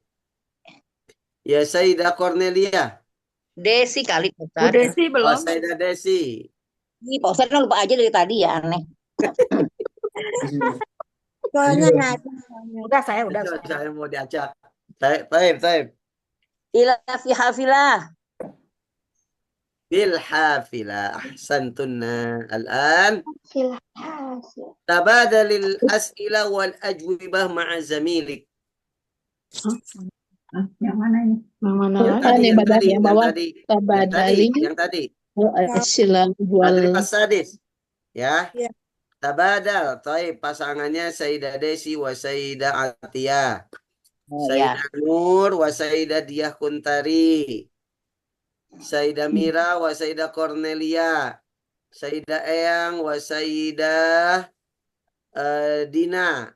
S3: Ya Sayyidah Cornelia.
S2: Desi kali Pak
S4: Bu
S2: Ustadz.
S4: Desi
S3: Oh,
S4: belum?
S3: Sayyidah Desi.
S2: Ih, Pak Ustadz kan lupa aja dari tadi ya, aneh.
S8: Soalnya nggak ada. Udah saya, udah.
S3: Saya mau diacak. Taib.
S2: Ila fi hafilah.
S3: Bil hafilah. Ahsantunna. Al-an.
S1: Silahkan.
S3: Tabadalil as'ila wal ajwibah ma'a zamilik.
S7: Yang mana ini?
S1: Yang mana
S3: Yang
S1: lagi?
S3: tadi,
S5: Ini
S3: yang
S5: badan
S3: tadi,
S5: yang
S3: yang
S5: bawah.
S3: tadi.
S5: Tabadali.
S3: Yang tadi.
S5: Asilah wal.
S3: Madrib sadis. Ya.
S8: Ya.
S3: Tabadal. Taib. Pasangannya Sayyidah Desi wa Sayyidah Atiyah.
S2: Oh,
S3: Sayyidah
S2: ya.
S3: Nur wa Sayyidah Diyah Kuntari. Sayyidah Mira wa Sayyidah Cornelia. Sayyidah Eyang wa Sayyidah Dina.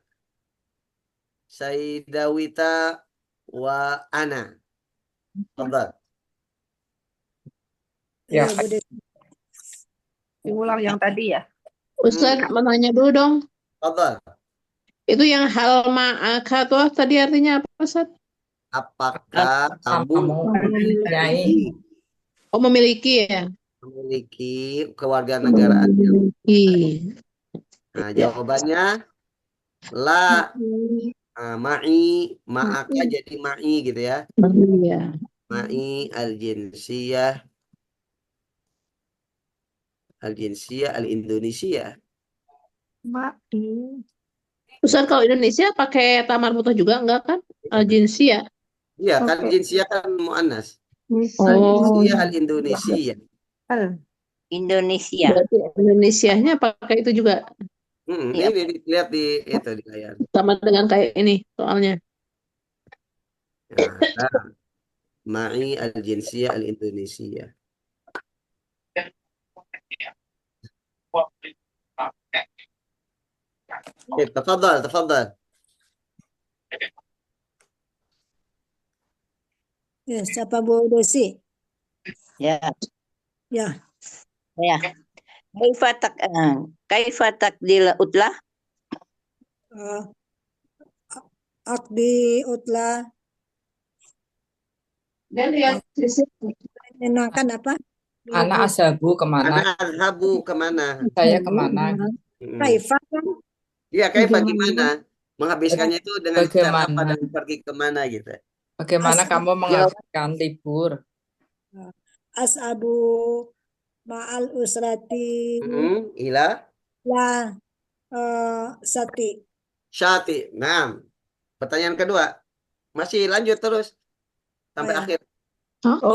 S3: Sayyidah Wita wa Ana. Tafadhal.
S4: Ya,
S8: Bu Desi.
S4: diulang yang tadi ya.
S5: Ustaz, mau nanya dulu dong.
S3: Tafadhal.
S5: Itu yang hal ma'aka tuh tadi artinya apa, Ustaz?
S3: Apakah kamu
S4: Kamu mempunyai
S5: Oh, memiliki ya?
S3: memiliki kewarganegaraan?
S5: Memiliki.
S3: Nah,
S5: Ya.
S3: jawabannya la. Ma'i, ma'aka jadi ma'i gitu ya.
S5: Iya.
S3: Ma'i al-jinsiyah al-Indonesia.
S5: Ustaz, kalau Indonesia pakai tamar butuh juga enggak kan? Jinsia.
S3: Iya, kan
S1: Oke.
S3: jinsiyah kan mu'annas.
S5: Oh.
S3: Al-jinsiyah al-Indonesia.
S2: Indonesia.
S5: Berarti Indonesianya pakai itu juga.
S2: Iya.
S3: Ini lihat di itu di layar.
S5: Sama dengan kayak ini soalnya.
S3: Nah, ma'i al-jinsiyah al-Indonesia. Tafadhal.
S8: Ya, siapa Bu Desi?
S2: Ya.
S8: Ya.
S2: Ya. Kaifa takdil utlah?
S8: Akdi utla
S5: Dan lihat
S8: menyenangkan apa?
S4: anak ashabu kemana?
S3: Anak azhabu kemana?
S4: Saya kemana?
S8: Kaifa kan?
S3: Iya, kaifa gimana? Menghabiskannya itu dengan cara apa
S4: Bagaimana?
S3: dan pergi kemana gitu.
S4: Bagaimana
S8: As-
S4: kamu menghabiskan libur?
S8: As'abu ma'al usrati
S3: Ila
S8: la sati.
S3: syati. Nah, pertanyaan kedua. Masih lanjut terus sampai
S8: Oh, ya.
S3: akhir.
S4: Oh,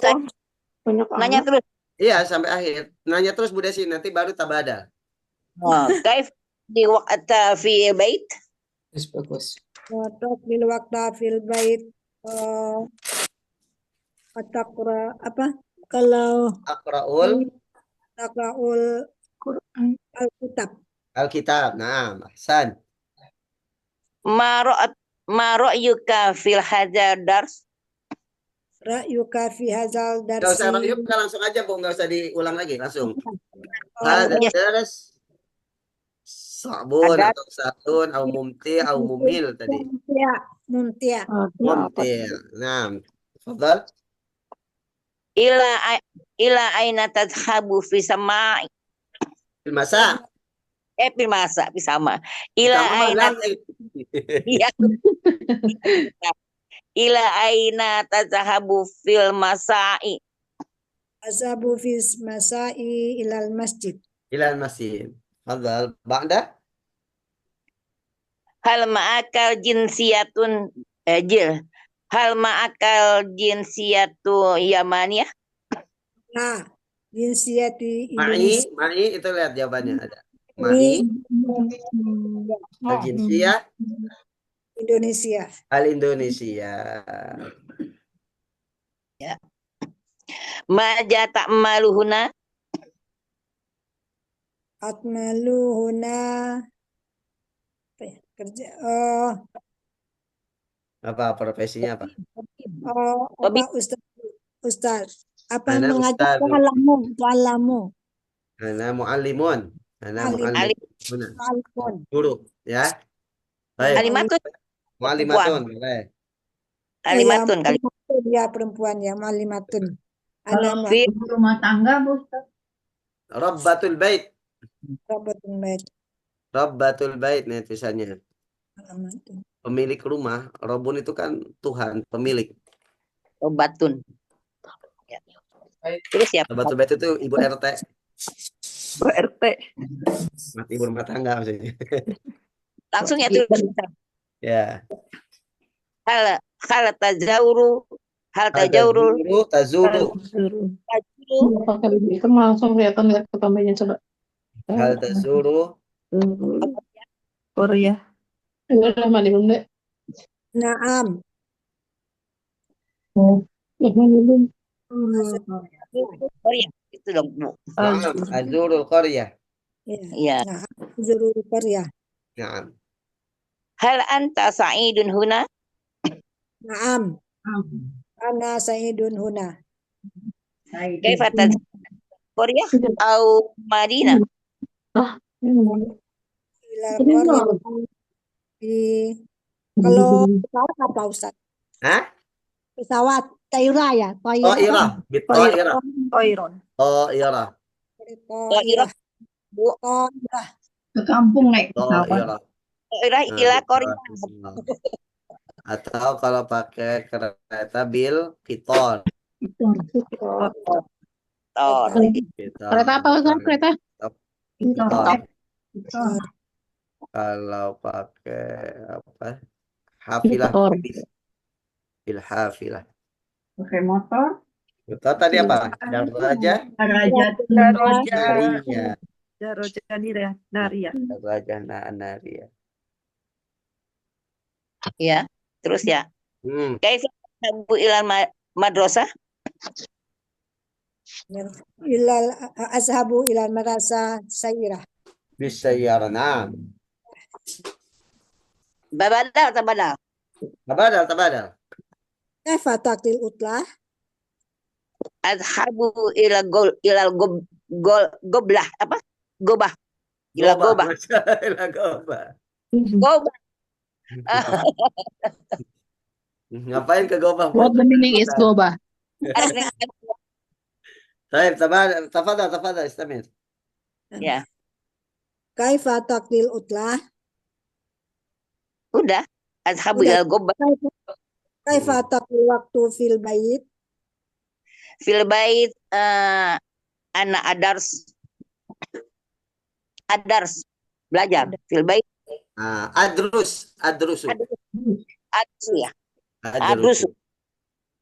S1: Banyak
S2: Nanya
S1: amat.
S2: terus.
S3: Iya, sampai akhir. Nanya terus Bu Desi, nanti baru tabada.
S2: Oh, kaif di waqta fi bait?
S4: bagus.
S8: Watak bil waqta fil bait atakra apa? Kalau
S3: Aqra'ul
S8: takraul
S1: Quran.
S8: Alkitab.
S3: Alkitab. Nah, ahsan.
S2: Ma ra'yuka fil hadzal dars?
S8: Ra'yuka fi hadzal
S3: Nggak usah
S8: darsi.
S3: yuk, langsung aja Bu, nggak usah diulang lagi, langsung.
S8: Oh,
S3: Hada
S2: Yes.
S3: dars sabun
S2: Ada.
S3: atau satun au mumti au mumil tadi.
S8: Mumtia.
S3: Mumti. Nah, tafadhal.
S2: Ila aina tadhhabu fi sama'i?
S3: Fil masa.
S2: Fil masa fi sama. Ila
S3: Sama
S2: aina
S3: lazim.
S2: Iya. Ila aina tadhhabu fil masa'i?
S8: Azabu fi masai ilal masjid.
S3: Ilal masjid. Tafadhal. Ba'da.
S2: Hal ma'akal jinsiyatun Hal ma'akal jinsiyatu Yamaniyah.
S11: Nah, jinsiyati
S3: Ma'i,
S11: Indonesia.
S3: ma'i itu lihat jawabannya ada. Ma'i, al-jinsiyah,
S11: Indonesia.
S3: al-Indonesia.
S2: Ya. Maja ta'maluhuna.
S11: Atmaluhuna. Apa ya? Kerja.
S3: Apa profesinya apa?
S11: Apa Ustaz? Apa
S3: Ana
S11: mengajar
S3: ustadz,
S11: alamu.
S3: ana muallimun, ana
S11: Alim.
S3: muallim, guru, ya. Baik,
S2: Alimatun.
S3: muallimatun, boleh.
S2: Alimatun kali.
S11: Ya perempuan ya, malimatun.
S7: Kalau
S2: Fi-
S7: ibu rumah tangga, Bu Ustaz.
S3: Rabbatul bait,
S11: Rabatun bait.
S3: Rabbatul bait nih tulisannya.
S11: Alamatun.
S3: Pemilik rumah, Robun itu kan Tuhan, pemilik.
S2: Obatun. Ya. Terus siapa?
S3: Rabbatul bait itu ibu RT,
S2: RT.
S3: ibu rumah tangga maksudnya.
S2: Langsung ya tuh.
S3: Ya.
S2: Hal tajawuru. Hal
S3: Hal
S2: tajawuru.
S3: tazuru,
S2: Tajuru.
S5: Pakai bibir kan langsung kelihatan lihat ketambahannya coba.
S3: hal tazuru,
S4: Korea.
S5: Udah mandi belum deh?
S11: Naam.
S5: Udah mandi belum?
S2: Korea. Itu dong, Bu.
S3: Naam, azurul qaryah.
S2: Iya.
S11: Nah, Zurul Korea.
S3: Naam.
S2: Hal anta sa'idun huna.
S11: Naam. Ana Saidun huna.
S2: Kaifa taz Korea au Madinah.
S11: Ila Korea. Kalau pesawat apa Ustaz?
S3: Hah?
S11: Pesawat Taira ya,
S3: Oh, Ira, Ira.
S4: Toiron.
S3: Oh, Ira.
S2: Toirah. Bu.
S11: Taira.
S7: Ke kampung naik
S3: Oh,
S7: pesawat.
S3: Ira.
S2: Toirah ila Korea.
S3: Atau kalau pakai kereta bil, Piton.
S2: Tor.
S5: Kereta apa Ustaz? Kereta?
S3: Piton. Kalau pakai apa? Hafilah.
S5: Piton.
S3: Bil hafilah.
S7: Pakai motor.
S3: Betul tadi apa? Daraja.
S7: Raja.
S3: Nariya.
S4: Daroja Naria.
S3: Daraja Naria.
S2: Ya. Terus ya. Kaifa tadhabu ilal madrasah.
S11: Ilal azhabu ilal madrasah Sairah.
S3: Bisayyarana.
S2: Babadal atau badal?
S3: Tabadal.
S11: Kaifa taqtil utlah?
S2: Azhabu ilal goblah apa? Gobah. Ila gobah.
S3: Ila gobah.
S2: Gobah.
S3: Ngapain ke gobah?
S5: What the meaning is goba?
S3: Baik, tafadhal, istamir.
S2: Ya.
S11: Kaifa taqtil utlah?
S2: Udah. Azhabu ilal gobah.
S11: Kaifa taqtil waktu fil bait?
S2: Fil bait anak adars belajar fil bait.
S3: Adrusu.
S2: Adrus ya.
S3: Adrusu.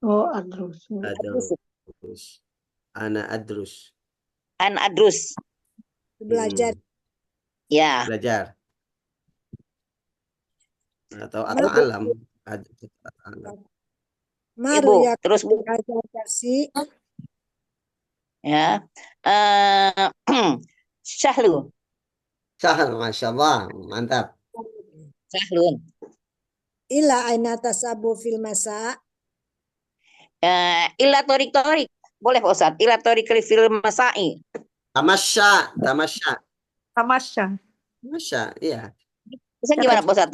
S1: Oh, adrus.
S3: Ana adrus.
S2: An adrus.
S11: Belajar.
S2: Ya.
S3: Belajar. Atau alam.
S2: Ibu, terus Bu. Ya. Syahlu.
S3: Masya Allah, mantap.
S2: Syahlun.
S11: Ila aina tasabu fil masa?
S2: Ila torik. Boleh Pak Ustaz. Ila torik fil masai.
S3: Tamasya. Iya.
S2: Bisa gimana Pak Ustaz?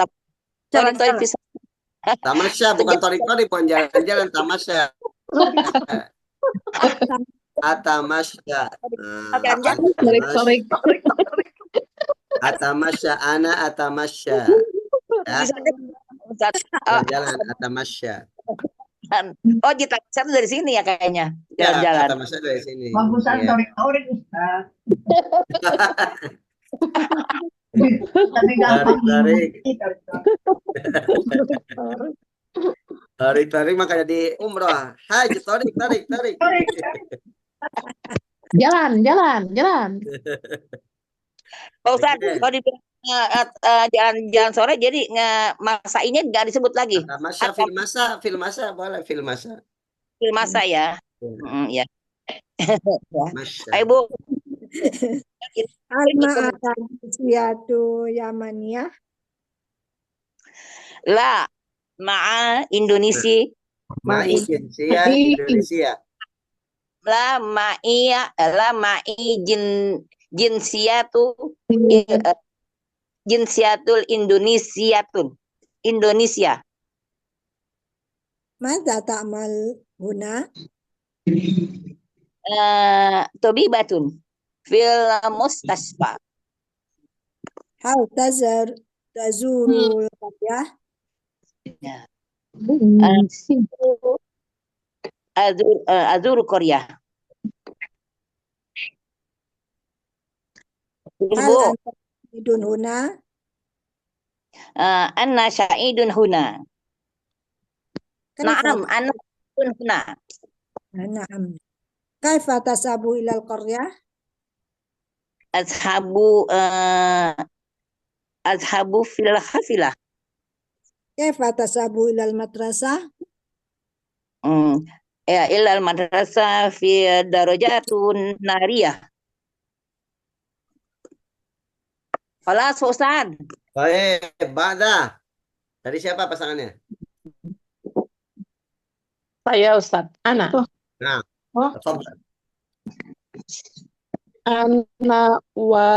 S2: Torik bisa.
S3: Tamasya bukan torik, bukan jalan-jalan, tamasya. Atamasya. Atamasya, ana atamasya. Ya. Jalan atamasya.
S2: Oh, Jitamasya itu dari sini ya kayaknya. Jalan-jalan.
S3: Ya, atamasya dari sini.
S7: Bagusan
S3: Ya.
S7: torik Ustaz. Tapi gampang.
S3: Tarik. Tarik makanya di umrah. Haji, tarik.
S5: Jalan.
S2: Pak Ustadz,
S3: Oke.
S2: kalau dibilang jalan sore, jadi masa ini nggak disebut lagi.
S3: Masa,
S2: Atau
S3: filmasa, boleh filmasa.
S2: masa ya. Ya.
S3: Masa.
S2: Ayo Bu.
S11: Al-Ma'ata jinsiyatu Yamaniyah.
S2: La ma'a Indonesia.
S3: Mai jinsiyah Indonesia.
S2: La ma'i jinsiyatu jinsiyatul Indonesia.
S11: Mada ta'mal huna?
S2: Tobibatun fil mustasfa.
S11: Hal tazurul qaryah?
S2: Azur Korea. Terus
S11: Hal
S2: Bu,
S11: anta idun huna?
S2: anna sya'idun huna.
S11: Kenapa?
S2: Naam, anna sya'idun huna.
S11: Na'am. Kaifa tasabu ilal qaryah?
S2: Azhabu fil hafilah.
S11: Kaifa tasabu ilal madrasah?
S2: Ya, ilal madrasah fi darajatun nariyah. Khalas Ustaz.
S3: Baik, Ba'da. Tadi siapa pasangannya?
S5: Saya Ustadz. Ana.
S3: Nah,
S5: Oh.
S3: tafadhal.
S5: Ana wa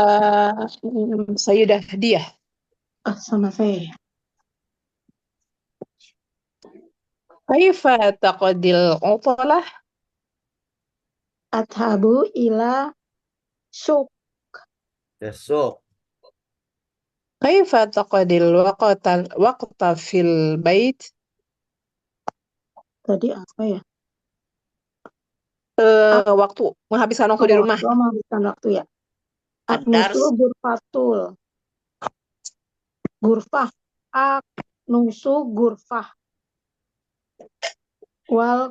S5: Sayyidah Hadiah.
S1: sama saya.
S5: Kaifa taqdil utlah?
S1: Adhabu ila syuk.
S3: Besok.
S5: Kaifa taqdil waqta fil bait?
S1: Tadi apa ya?
S5: Waktu menghabiskan waktu di rumah.
S1: Menghabiskan waktu ya.
S2: Ad-dars.
S1: Aknusu gurfatul. Gurfah. Aknusu gurfah. Wal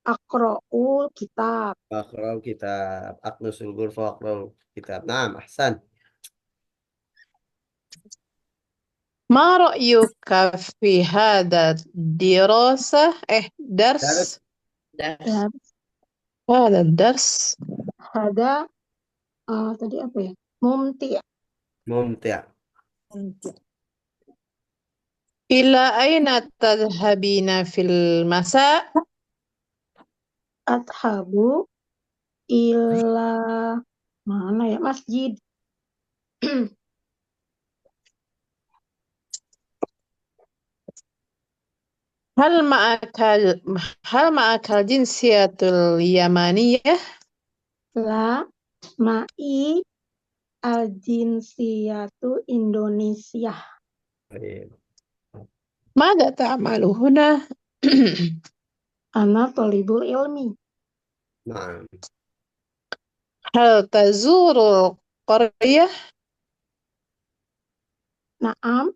S1: akra'u kitab.
S3: Akrau kitab. Aknusul ghurfa akrau kitab. Nah, ahsan.
S5: Ma ra'yuka fi hada dirasa? Dars.
S1: Dan
S5: Hada dars.
S1: ada tadi apa ya? Mumti.
S3: Mumti'.
S5: Ila aina tadhhabina fil masa?
S1: Adhabu ila mana ya? Masjid.
S5: Hal ma'akal jinsiyatul yamaniyah?
S1: La ma'i al-jinsiyatu Indonesia.
S3: Baik.
S5: Mada ta'malu huna?
S1: Ana thalibul ilmi.
S3: Nah,
S5: Hal tazurul qaryah?
S1: Naam.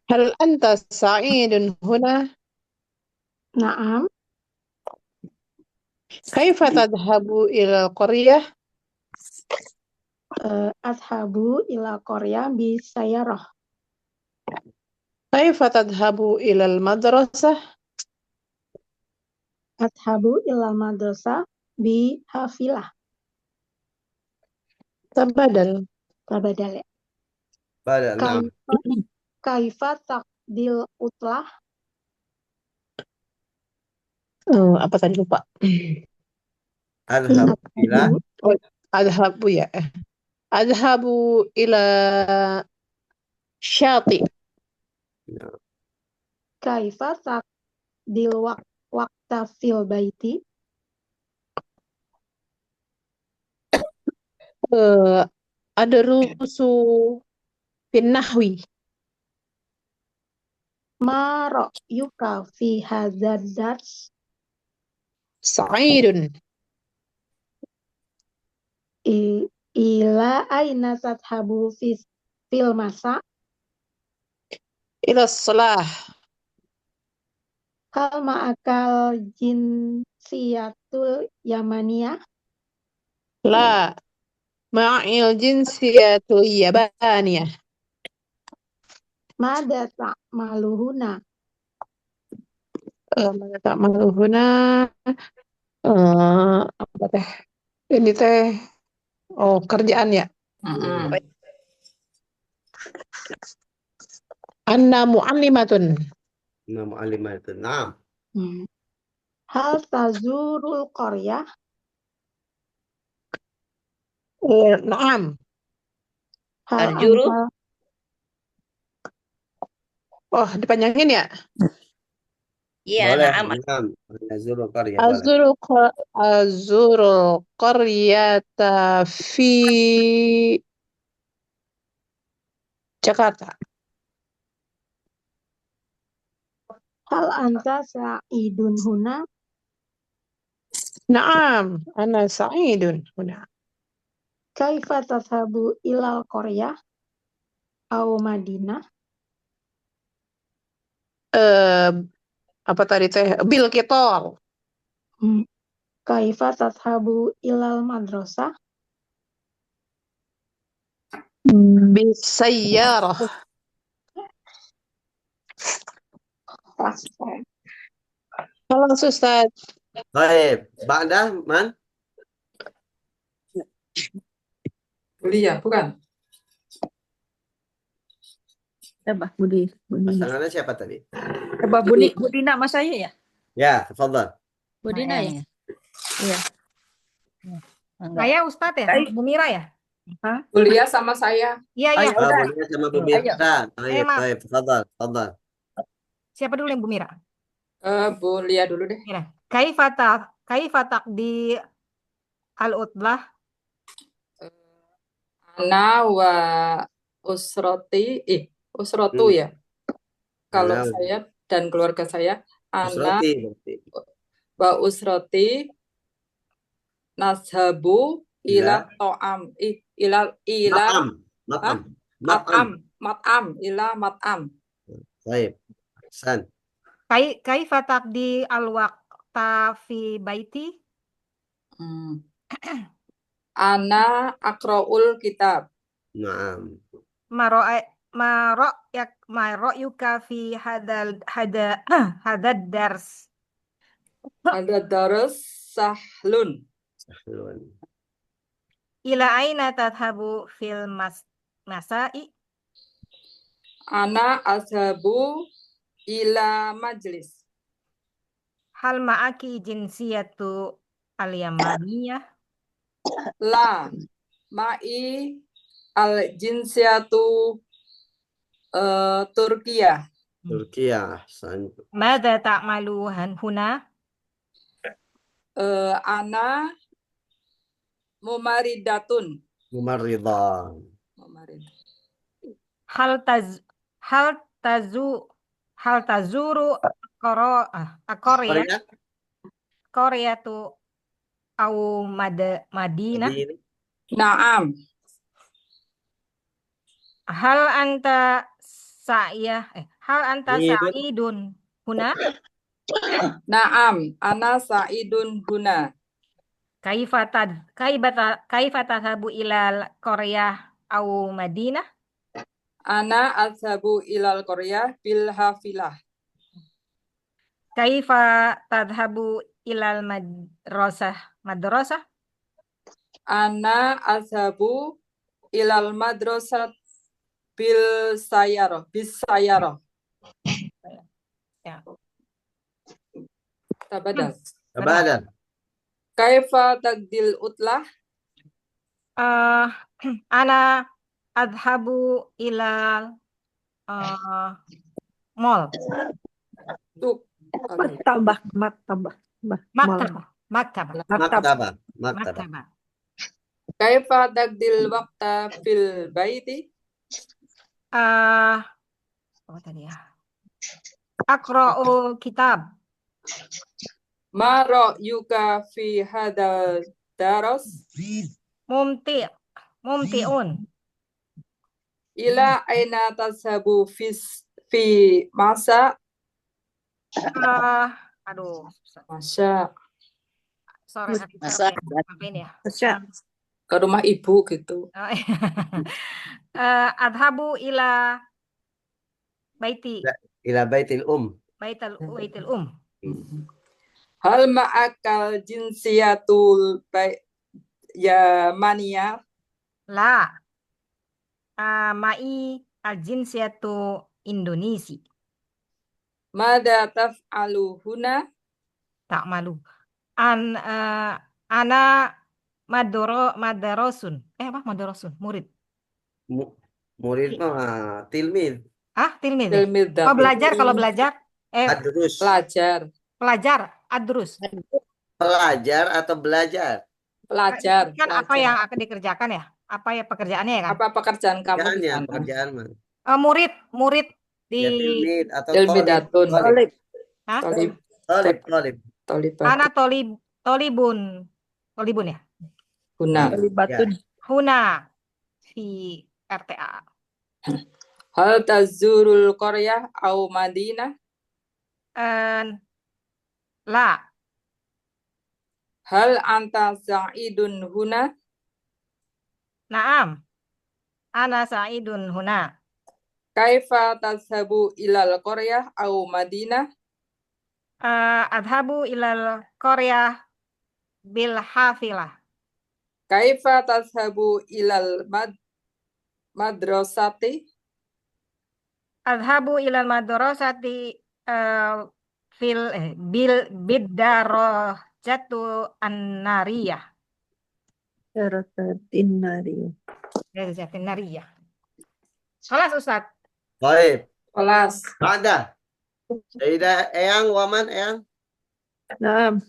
S5: Hal anta sa'idun huna?
S1: Naam.
S5: Kaifa tadhhabu ila qaryah?
S1: Adhabu ila Korea bisayarah.
S5: Kaifa tadhhabu ila al-madrasah?
S1: Adhabu ila madrasah bi hafilah.
S5: Tabadal.
S1: Tabadal ya.
S3: pada nah.
S1: Kaifa taqdil utlah?
S5: Apa tadi lupa?
S3: Adhab ila
S5: Adhabu ya. Adhabu ila syati.
S1: Kaifa taqdil waqta fil baiti?
S5: Ada rusu fin nahwi.
S1: Ma ra'yuka fi hadzal dars?
S5: Sa'idun.
S1: Ila aina tadhabu fil masa?
S5: إلى الصلاة.
S1: Hal ma'akal jinsiyatul yamaniyah?
S5: لا، معي الجنسية اليابانية.
S1: Mada ta'maluhuna?
S5: ماذا تعمل هنا؟ apa teh? Ini teh, oh kerjaan ya.
S4: Mm-mm.
S5: Anna mu'allimatun.
S3: Nama alimah itu. Naam.
S1: Hal tazurul qaryah?
S5: Naam.
S1: Hal
S2: Arjuru?
S1: anta
S5: Oh, dipanjangin ya?
S2: Iya,
S3: Boleh.
S2: naam.
S3: Naam. Nazurul qarya boleh.
S5: Azurul qaryata fi Jakarta.
S1: hal anta sa'idun huna?
S5: Naam, ana sa'idun huna.
S1: Kaifa tadhabu ilal qaryah? Au Madinah?
S5: Apa tadi teh? Bil kitol.
S1: Kaifa tadhabu ilal madrasah?
S5: Bis sayyarah. Khalaas Ustaz.
S3: Baik. Ba'da man?
S4: Kuliah, bukan?
S10: Coba Budi.
S3: Pasangannya siapa tadi?
S6: Coba Budina sama saya ya?
S3: Ya, tafadhal.
S10: Budina ya?
S6: Iya.
S10: Enggak.
S9: Saya Ustadz ya,
S6: Baik.
S9: Bu Mira ya?
S4: Kuliah sama saya.
S9: Iya, iya.
S6: Ayo. Udah.
S3: Boleh sama Bu Mira. Baik,
S9: maaf.
S3: baik. Tafadhal, tafadhal.
S9: Siapa dulu yang Bu Mira?
S4: Bu Lia dulu deh.
S9: Mira. Kaifa taqdi al-utlah?
S4: Ana wa usrotu ya. Kalau
S3: Ana
S4: saya dan keluarga saya, ana
S3: Usroti berarti.
S4: wa usroti nashabu ila to'am ila mat'am ila mat'am.
S3: Baik. Hasan.
S9: Kaifa taqdi al-waqta fi baiti?
S4: Ana akra'ul kitab.
S3: Naam.
S9: Mara'yuka fi hadad dars?
S4: Ada daras sahlun.
S9: Ila aina tadhabu fil masai?
S4: Ana azhabu ila majlis.
S9: Hal ma'aki jinsiyatu al-yamaniyah?
S4: La ma'i al jinsiatu Turkiya.
S3: Turkiya. Hasan.
S9: Mada ta'malu huna?
S4: Ana mumaridatun.
S3: Mumarridah.
S9: Hal tazuru Korea tu au Madinah?
S4: Naam.
S9: Hal anta sa'idun huna?
S4: Naam, ana sa'idun huna.
S9: Kaifa tadhabu ilal Korea au Madinah?
S4: Ana azhabu ilal Korea bil hafilah.
S9: Kaifa tadhabu ilal madrasah?
S4: Ana azhabu ilal madrasah bil sayyarah.
S9: Ya.
S4: Tabadal.
S3: Kaifa
S4: tagdil utlah?
S9: Ana adhabu ilal mall.
S3: Maktabah.
S4: Kaifa tagdil waqta fil baiti?
S9: Apa tadi ya? Aqra'u kitab.
S4: Ma ra'yuka fi hadal daras?
S9: Mumti'un.
S4: Ila aina tazhabu fi masa
S8: Aduh,
S4: masa
S8: sorry hati
S10: Masa
S8: apa ini ya?
S4: ke rumah ibu gitu.
S8: Oh, iya. Adhabu ila baiti
S3: Ila baitil
S8: baitil
S4: Hal ma'akal jinsiyatul Yamaniyah
S8: la mai al jinsiyatu Indonesi
S4: mada taf'alu huna
S8: tak malu ana madarosun apa madarosun murid
S3: murid mah tilmid.
S8: tilmid
S4: tilmid
S8: oh belajar kalau belajar
S3: Adrus.
S8: pelajar adrus
S3: Pelajar atau belajar?
S4: Pelajar.
S8: Kan apa yang akan dikerjakan ya? Apa ya pekerjaannya ya kan?
S4: Apa pekerjaan kamu di sana?
S3: Pekerjaan mah.
S8: Murid di
S3: Ya tilmid atau
S4: Tilmidatun.
S8: Hah?
S3: Tolib.
S8: Ana tolibun ya? Huna fi RTA.
S4: Hal tazurul Korea au Madinah?
S8: La.
S4: Hal anta sa'idun huna?
S8: Naam. Ana sa'idun huna.
S4: Kaifa tazhabu ilal Korea au Madinah?
S8: Adhabu ilal Korea bil hafilah.
S4: Kaifa tazhabu ilal madrasati?
S8: Adhabu ilal madrasati bil bidarajatu an-nariyah. Darajatin nariyah. Kelas Ustaz.
S3: Baik.
S4: Kelas.
S3: Ada. Sayyidah Eyang, Waman Eyang.
S5: Nah,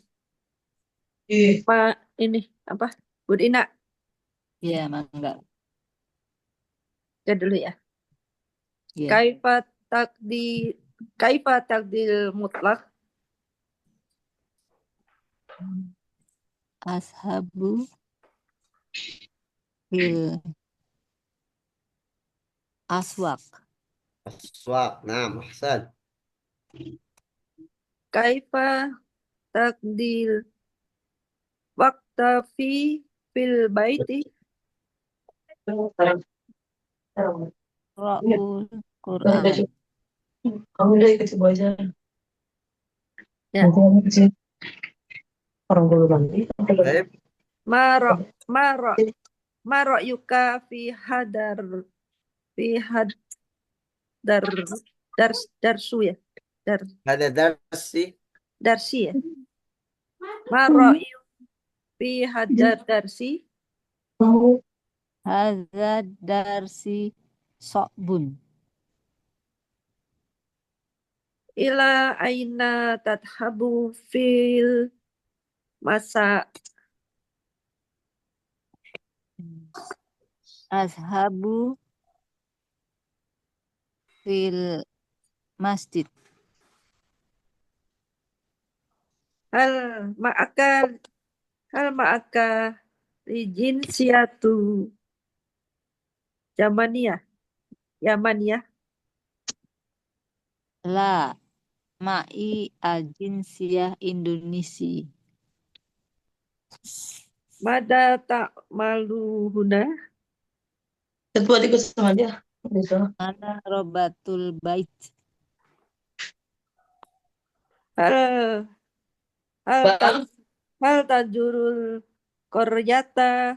S5: Pak ini apa? Bu Dina.
S10: Iya, mangga.
S5: Ya dulu ya.
S10: Iya.
S5: Kaifa takdir mutlak?
S10: Ashabu fil aswak.
S3: Nah, Mahsan.
S5: Kaifa takdir waktafi fil baiti?
S10: Ra'ul Quran.
S5: Kamu udah ikut ibu aja. Ya. Orang dulu nanti. Maro yuka fi darsu ya.
S3: Ada darsi.
S5: Darsi ya. Maro fi darsi.
S10: Hadza darsi so'bun.
S5: Ila aina tadhabu fil masa.
S10: Ashabu fil masjid.
S5: Hal ma'aka jinsiyatu Yamaniyah.
S10: La ma'i al-jinsiyah Indonesia.
S5: Mada tak malu huna.
S1: Ketua ikut sama dia.
S10: Mana robatul bait.
S5: Hal tajurul koryata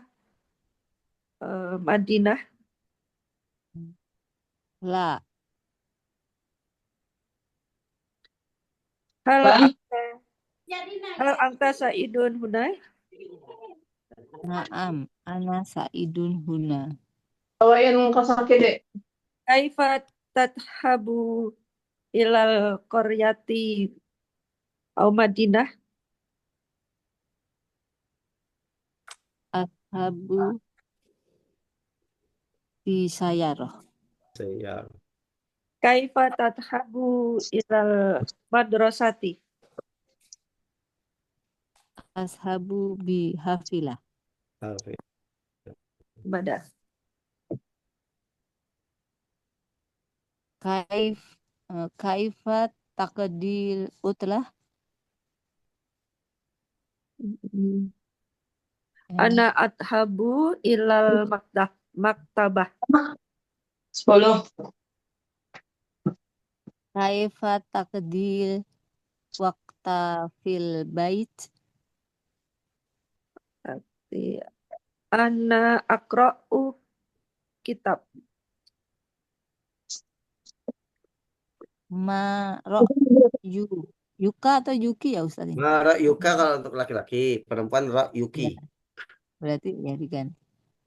S5: Madinah.
S10: La.
S5: Hal anta sa'idun hunai.
S10: Naam, ana sa'idun huna.
S5: Bawain kosaki dek. Kaifa tadhabu ilal koryati au Madinah.
S10: Ashabu fi sayaroh.
S5: Kaifa tadhabu ilal madrasati.
S10: Ashabu bi hafilah.
S5: Badas.
S10: Kaif Kaifa taqdil utlah.
S6: Ana adhabu ilal maktabah.
S5: 10.
S10: Kaifa taqdil waqta fil bait.
S6: Ana akra'u kitab.
S10: Ma yuka atau yuki ya Ustaz ini?
S3: Ma ra'yuka kalau untuk laki-laki, perempuan ra'yuki.
S10: Berarti ya diganti.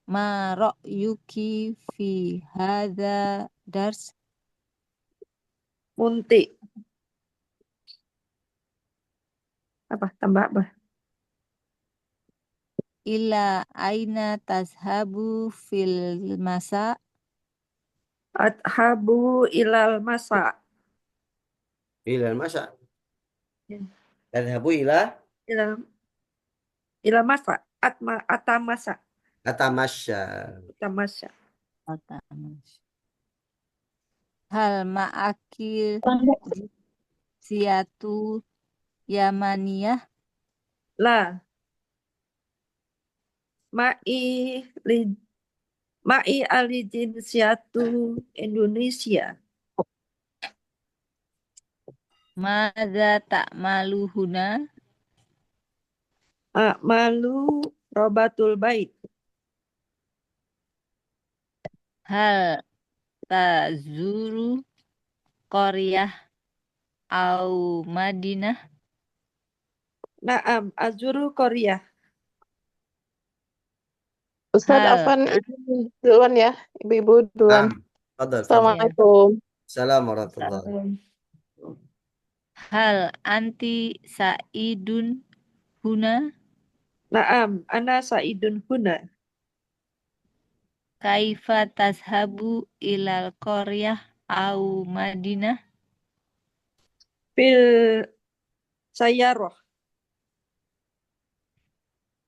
S10: Ma ra'yuki fi hadza dars.
S6: Munti. Apa? Tambah apa?
S10: Ila aina tazhabu fil masa.
S6: Adhabu ilal masa.
S3: Ilal masa.
S6: Ya.
S3: Tadhabu ila
S6: Ilal masa. Atamasa.
S3: atamasya.
S6: Tamasya.
S10: Hal ma'akil siatu yamaniyah.
S6: La. Ma'i alijinsiatu Indonesia.
S10: Madza ta'maluhuna.
S6: A'malu robatul bait.
S10: Hal tazuru qaryah au madinah.
S6: Naam, azuru Korea.
S5: Ustaz
S10: Hal
S5: Afan izin duluan ya, ibu-ibu duluan.
S3: Fadal, fadal.
S5: Assalamualaikum.
S3: Assalamualaikum warahmatullahi.
S10: Hal anti sa'idun huna.
S6: Naam, ana sa'idun huna.
S10: Kaifa tazhabu ilal qaryah au madinah.
S6: Fil sayyarah.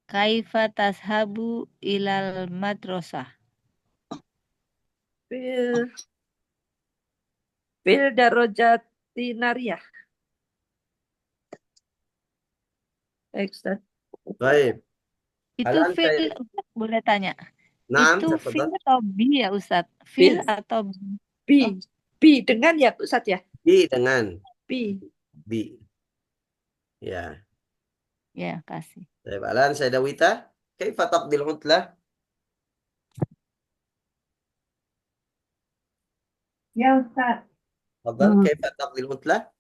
S10: Kaifa tazhabu ilal madrasah.
S6: Fil darajati nariyah. Ustaz.
S3: Baik.
S10: Itu
S3: Halan
S10: fil,
S3: saya-
S10: Ustaz, boleh tanya.
S3: Naam,
S10: Itu fil
S3: tafadhal.
S10: atau bi ya Ustaz? Fil
S6: Fil.
S10: atau
S6: Bi. Bi dengan ya Ustaz ya?
S3: Bi dengan
S6: Bi.
S3: bi. Ya.
S10: ya kasih.
S3: Baik, Alan Saidawita. Kaifa taqdil utlah?
S7: Ya Ustaz,
S3: Tafadhal, kaifa taqdil utlah?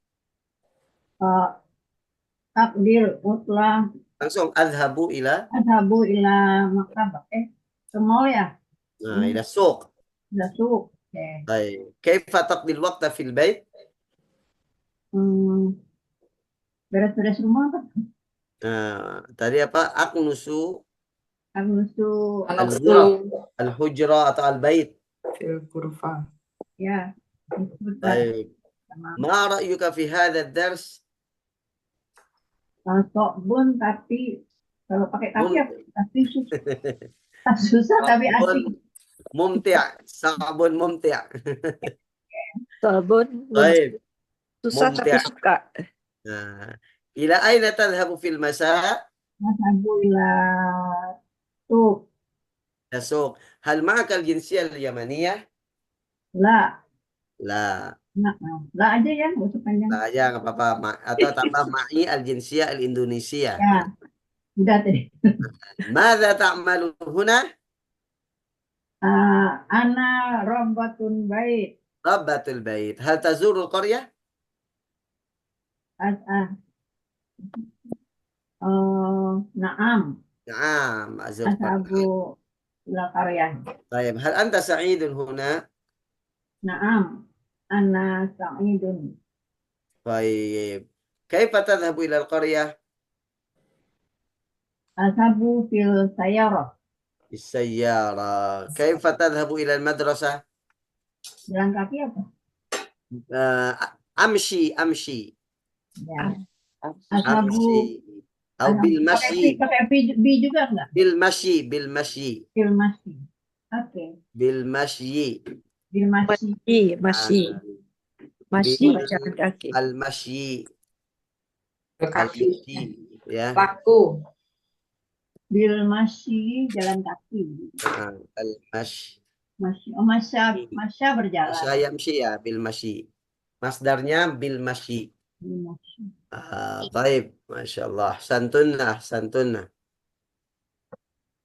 S7: takdir utlah
S3: Langsung adhabu ila
S7: adhabu ila maktabah. Ke mall ya?
S3: ila suq.
S7: Udah suq. Oke.
S3: Baik. Kaifa taqdil waqta fil bait?
S7: Beres-beres rumah apa?
S3: Tadi apa? Aknusu
S7: Agnusu
S3: al-hujra atau al-bait.
S4: Fil ghurfa.
S7: ya.
S3: Baik. Ma ra'yuka fi hadha ad-dars?
S7: Sobun tapi kalau pakai tapi ya tapi susah tapi asik.
S3: Mumti', sabun mumti'.
S6: Sabun.
S3: Baik.
S6: Susah tapi
S3: Mumti'.
S6: suka.
S3: Ila aina tadhhabu fil masa?
S7: Adhabu ila suq.
S3: Suq. Hal ma'aka al-jinsiyah al-yamaniyah?
S7: La.
S3: La.
S7: La aja ya, nggak usah panjang.
S3: La aja nggak apa-apa. Atau tambah ma'i al-jinsiyah al-Indonesia.
S7: Ya. Udah deh.
S3: Madza ta'malu huna?
S7: Ana rabbatun bait.
S3: Rabbatul bait. Hal tazuru al-qaryah?
S7: Naam.
S3: Naam, azur
S7: Ashabu ila qaryah.
S3: Baik. Hal anta sa'idun huna?
S7: Naam. Ana sa'idun.
S3: Baik. Kaifa tadhhabu ila al-qaryah?
S7: Ashabu fil sayyarah.
S3: Bisayyara. Kaifa tadhhabu ila al-madrasah?
S7: Jalan kaki apa?
S3: Amshi.
S7: Ya. Ashabu
S3: Amshi. Atau bil masyi.
S7: pakai B juga enggak?
S3: Bil masyi.
S7: Bil masyi. Oke.
S3: Bil masyi.
S7: Bil masyi.
S6: Masih. Masih.
S4: Jalan kaki.
S3: al-masyi.
S4: Berkaki.
S3: Al-masyi, ya.
S4: Laku.
S7: Bil masyi jalan kaki.
S3: Al-masyi.
S7: Masya berjalan.
S3: Masya yamshi ya bil masyi. Masdarnya bil masyi.
S7: Bil masyi.
S3: Taib, Masya Allah. Santunna, santunna.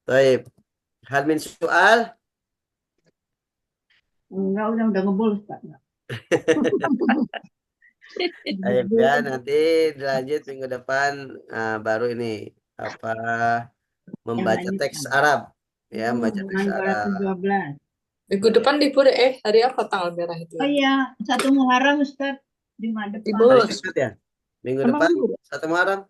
S3: Taib. Hal min soal?
S7: Enggak, udah ngebul Ustaz.
S3: Taib ya, nanti dilanjut minggu depan baru ini apa membaca teks Arab ya, membaca teks Arab.
S7: 212.
S4: Minggu depan libur hari apa tanggal merah itu?
S7: Oh iya, 1 Muharram Ustaz. Jumat depan.
S4: Libur.
S3: Hari Jumat ya? Minggu
S7: Emang
S3: depan
S7: libur?
S3: 1 Muharram.